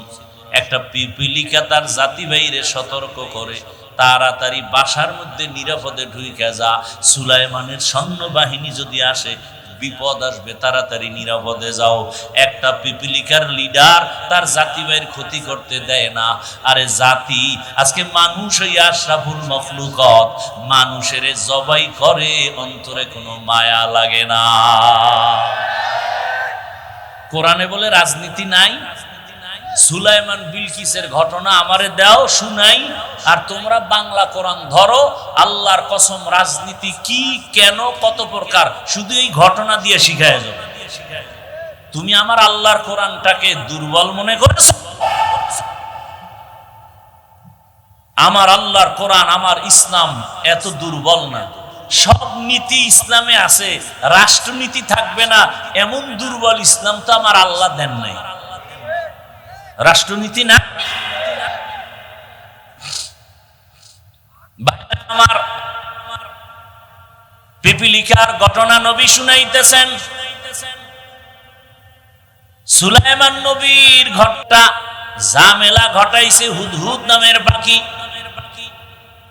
একটা পিপিলিকা তার জাতি ভাইরে সতর্ক করে, তাড়াতাড়ি বাসার মধ্যে নিরাপদে ঢুইকা যা, সুলাইমানের সৈন্যবাহিনী যদি আসে বিপদ আসবে, তাড়াতাড়ি নিরাপদে যাও। একটা পিপিলিকার লিডার তার জাতি ভাইয়ের ক্ষতি করতে দেয় না। আরে জাতি, আজকে মানুষ ওই আশরাফুল মখলুকত, মানুষের জবাই করে, অন্তরে কোনো মায়া লাগে না। কোরআনে বলে রাজনীতি নাই। সুলাইমান বিলকিসের ঘটনা আমারে দাও, শুনাই, আর তোমরা বাংলা কোরআন ধরো। আল্লাহর কসম, রাজনীতি কি, কেন, কত প্রকার, শুধু এই ঘটনা দিয়ে শিখায় যাবে। তুমি আমার আল্লাহর কোরআনটাকে দুর্বল মনে করেছো? আমার আল্লাহর কোরআন, আমার ইসলাম এত দুর্বল না। সব নীতি ইসলামে আছে, রাষ্ট্রনীতি থাকবে না এমন দুর্বল ইসলাম তো আমার আল্লাহ দেন নাই। রাষ্ট্রনীতি না, আমার পিপিলিকার ঘটনা নবী শুনাইতেছেন। সুলাইমান নবীর ঘটনা ঝামেলা ঘটাইছে হুদহুদ নামের পাখি।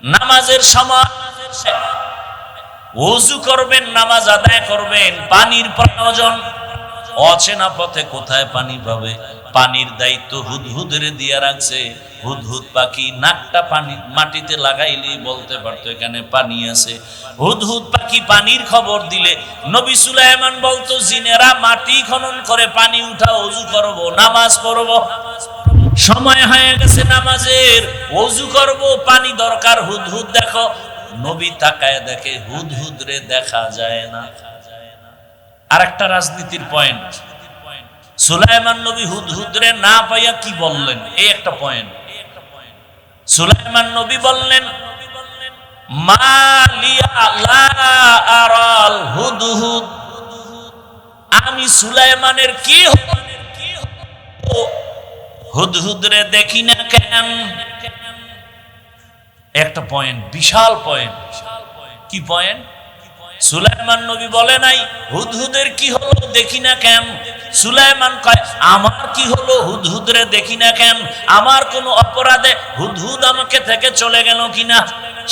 নামাজের সময় ওযু করবেন, নামাজ আদায় করবেন, পানির প্রয়োজন। অচেনা পথে কোথায় পানি পাবে, পানির দায়িত্ব হুদহুদের দিয়া রাখছে। হুদহুদ পাখি নাকটা পানি মাটিতে লাগাইলেই বলতে পারতো এখানে পানি আছে। হুদহুদ পাখি পানির খবর দিলে নবী সুলাইমান বলতো, জিনেরা মাটি খনন করে পানি উঠা, ওযু করব, নামাজ পড়ব। সময় হয়ে গেছে নামাজের, ওযু করব, পানি দরকার। হুদহুদ দেখো, নবী তাকায় দেখে হুদহুদ রে দেখা যায় না। আরেকটা রাজনীতির পয়েন্ট, সুলাইমান নবী হুদহুদ রে না পাইয়া কি বললেন, এই একটা পয়েন্ট। সুলাইমান নবী বললেন, মা লিয়া লা আরাল হুদহুদ, আমি সুলাইমানের কি হলো, হুদহুদ রে দেখি না কেন। একটা পয়েন্ট, বিশাল পয়েন্ট। কি পয়েন্ট? সুলাইমান নবী বলে নাই হুদহুদের কি হলো দেখি না কেন। সুলাইমান কয়, আমার কি হলো, হুদহুদ রে দেখি না কেন। আমার কোন অপরাধে হুদহুদ আমাকে থেকে চলে গেল কিনা।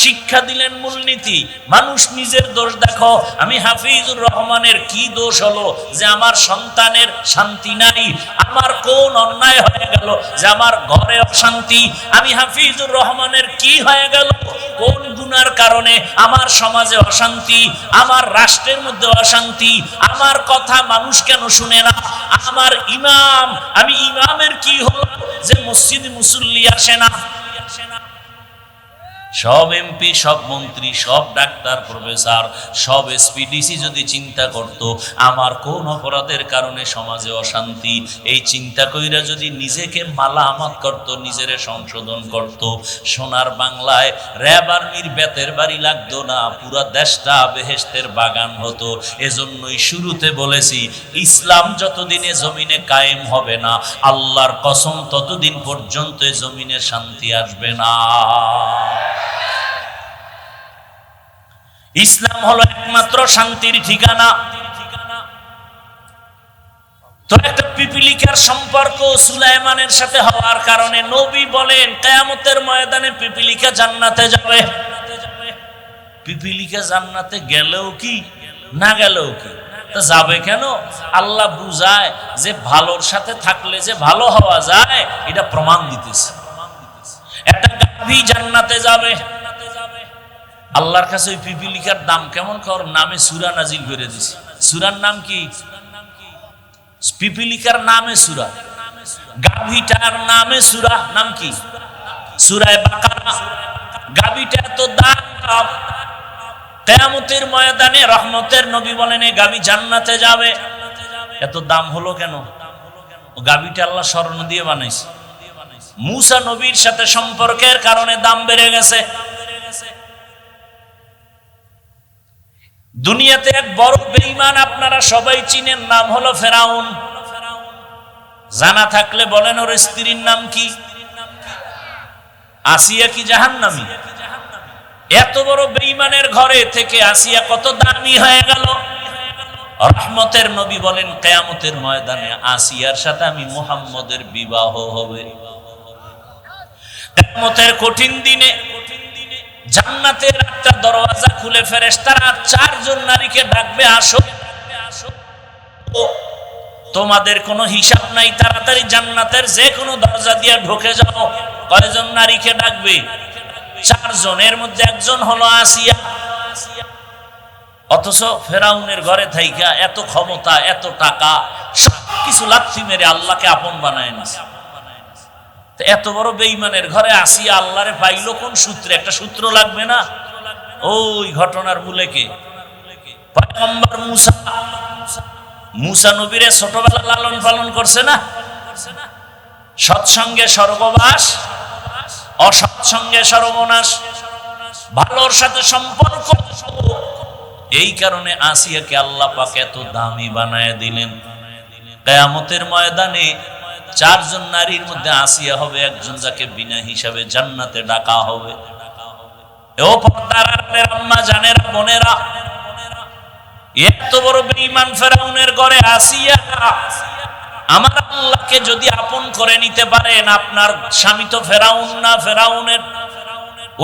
শিক্ষা দিলেন মূলনীতি, মানুষ নিজের দোষ দেখো। আমি হাফিজুর রহমানের কি দোষ হলো যে আমার সন্তানের শান্তি নাই? আমার কোন অন্যায় হয়ে গেল যে আমার ঘরে অশান্তি? আমি হাফিজুর রহমানের কি হয়ে গেল, কোন গুনার কারণে আমার সমাজে অশান্তি, আমার রাষ্ট্রের মধ্যে অশান্তি, আমার কথা মানুষ কেন শুনে না, আমার ইমাম, আমি ইমামের কি হলো যে মসজিদে মুসল্লি আসে না। সব এমপি, সব মন্ত্রী, সব ডাক্তার, প্রফেসর, সব এসপিডিসি যদি চিন্তা করত আমার কোন অপরাধের কারণে সমাজে অশান্তি, এই চিন্তা কইরা যদি নিজেকে মালামাত করত, নিজেরে সংশোধন করত, সোনার বাংলায় র্যাব আর্মির বেতের বাড়ি লাগতো না, পুরা দেশটা বেহেশতের বাগান হতো। এজন্যই শুরুতে বলেছি, ইসলাম যতদিনে জমিনে কায়েম হবে না, আল্লাহর কসম ততদিন পর্যন্ত জমিনে শান্তি আসবে না। ইসলাম হলো একমাত্র শান্তির ঠিকানা। তো একটা পিপিলিকার সম্পর্ক সুলাইমানের সাথে হওয়ার কারণে নবী বলেন কিয়ামতের ময়দানে পিপিলিকা জান্নাতে যাবে। পিপিলিকা জান্নাতে গেলেও কি না গেলেও কি, তা যাবে কেন? আল্লাহ বুঝায় যে ভালোর সাথে থাকলে যে ভালো হওয়া যায়, এটা প্রমাণ দিতেছে। একটা গাভী জান্নাতে যাবে, আল্লাহর কাছে ওই পিপিলিকার দাম কেমন, কর নামে সূরা নাজিল করে দিছে। সূরার নাম কি? পিপিলিকার নামে সূরা, গাভীটার নামে সূরা, নাম কি? সূরা বাকারা। গাভীটা এত দাম, কিয়ামতের ময়দানে রহমতের নবী বলেন এই গাভী জান্নাতে যাবে। এত দাম হলো কেন? ও গাভীটা আল্লাহ স্বর্ণ দিয়ে বানাইছে। মূসা নবীর সাথে সম্পর্কের কারণে দাম বেড়ে গেছে। দুনিয়াতে এক বড় বেঈমান আপনারা সবাই চিনেন, নাম হলো ফেরাউন। জানা থাকলে বলেন ওর স্ত্রীর নাম কি? আসিয়া কি জাহান্নামী? এত বড় বেঈমানের ঘরে থেকে আসিয়া কত দামি হয়ে গেল। রহমতের নবী বলেন কিয়ামতের ময়দানে আসিয়ার সাথে আমি মুহাম্মদের বিবাহ হবে। কিয়ামতের কঠিন দিনে জান্নাতের একটা দরওয়াজা খুলে ফেরেশতারা 4 জন নারীকে ডাকবে, আসো, তোমাদের কোনো হিসাব নাই, তাড়াতাড়ি জান্নাতের যে কোনো দরজা দিয়ে ঢুকে যাও। কয়জন নারীকে ডাকবে? 4 জন। এর মধ্যে একজন হলো আসিয়া। অথচ ফেরাউনের ঘরে থাইকা এত ক্ষমতা, এত টাকা, সবকিছু লাথি মেরে আল্লাহকে আপন বানায় নিছে। এত বড় বেঈমানের ঘরে আসিয়া আল্লাহরে পাইলো কোন সূত্রে? একটা সূত্র লাগবে না? ওই ঘটনার মূলে কে? পয়গম্বর মূসা। মূসা নবীরে ছোটবেলা লালন পালন করছে না? সৎসঙ্গে স্বর্গবাস, অসৎসঙ্গে সর্বনাশ। ভালোর সাথে সম্পর্ক, এই কারণে আসিয়াকে আল্লাহ পাক এত দামি বানায় দিলেন। কিয়ামতের ময়দানে 4 জন নারীর মধ্যে আসিয়া হবে একজন, যাকে বিনা হিসাবে জান্নাতে ডাকা হবে। ও পর্দার আড়ালের আম্মা জানেরা, বোনেরা, এত বড় বেঈমান ফেরাউনের ঘরে আসিয়া আমার আল্লাহকে যদি আপন করে নিতে পারেন, আপনার স্বামী তো ফেরাউন না, ফেরাউনের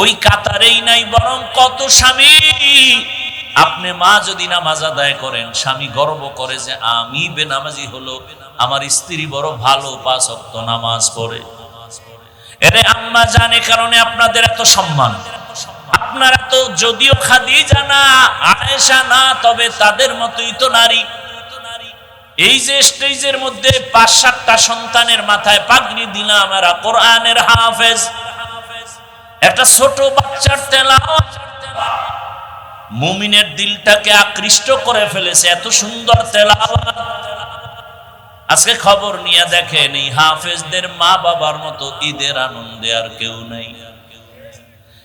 ওই কাতারেই নাই, বরং কত স্বামী। আপনি মা যদি নামাজ আদায় করেন, স্বামী গর্ব করে যে আমি বেনামাজি হলো, আমার স্ত্রী বড় ভালো 5 ওয়াক্ত নামাজ পড়ে। এরে আম্মা জানে কারণে আপনাদের এত সম্মান। আপনারা তো যদিও খাদিজা না, আয়েশা না, তবে তাদের মতোই তো নারী। এই যে স্টেজের মধ্যে 5-7টা সন্তানের মাথায় পাগড়ি দিলাম, এরা কোরআনের হাফেজ। একটা ছোট বাচ্চার তেলাওয়াত মুমিনের দিলটাকে আকৃষ্ট করে ফেলেছে, এত সুন্দর তেলাওয়াত। আজকে খবর নিয়ে দেখেন, এই হাফেজদের মা বাবার মতো ঈদের আনন্দে আর কেউ নেই।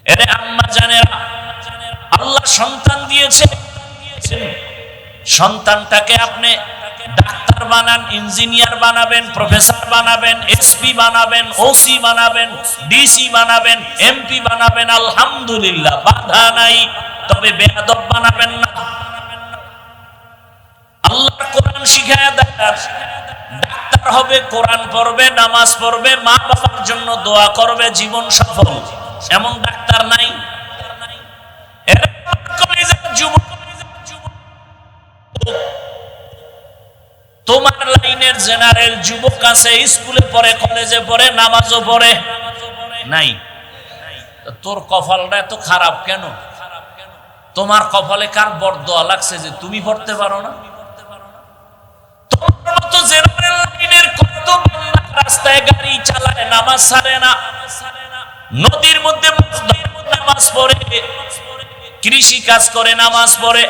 এরে আম্মা জানেরা, আল্লাহ সন্তান দিয়েছে, সন্তানটাকে আপনি ডাক্তার বানান, ইঞ্জিনিয়ার বানাবেন, প্রফেসর বানাবেন, এসপি বানাবেন, ওসি বানাবেন, ডিসি বানাবেন, এমপি বানাবেন, আলহামদুলিল্লাহ, বাধা নাই। তবে বেয়াদব বানাবেন না। আল্লাহর কোরআন শিখায়া দেন, ডাক্তার হবে, কোরআন পড়বে, নামাজ পড়বে, মা বাবার জন্য দোয়া করবে, জীবন সফল। এমন ডাক্তার নাই। তোমার লাইনের জেনারেল যুবক আছে, স্কুলে পড়ে, কলেজে পড়ে, নামাজও পড়ে নাই। তোর কপালটা এত খারাপ কেন? তোমার কপালে কার বরদোয়া লাগছে যে তুমি পড়তে পারো না? তোমার মতো জেনারেল লাইনের কত বান্দা রাস্তায় গাড়ি চালায়, নামাজ ছাড়ে না, নদীর মধ্যে নামাজ পড়ে, কৃষি কাজ করে নামাজ পড়ে,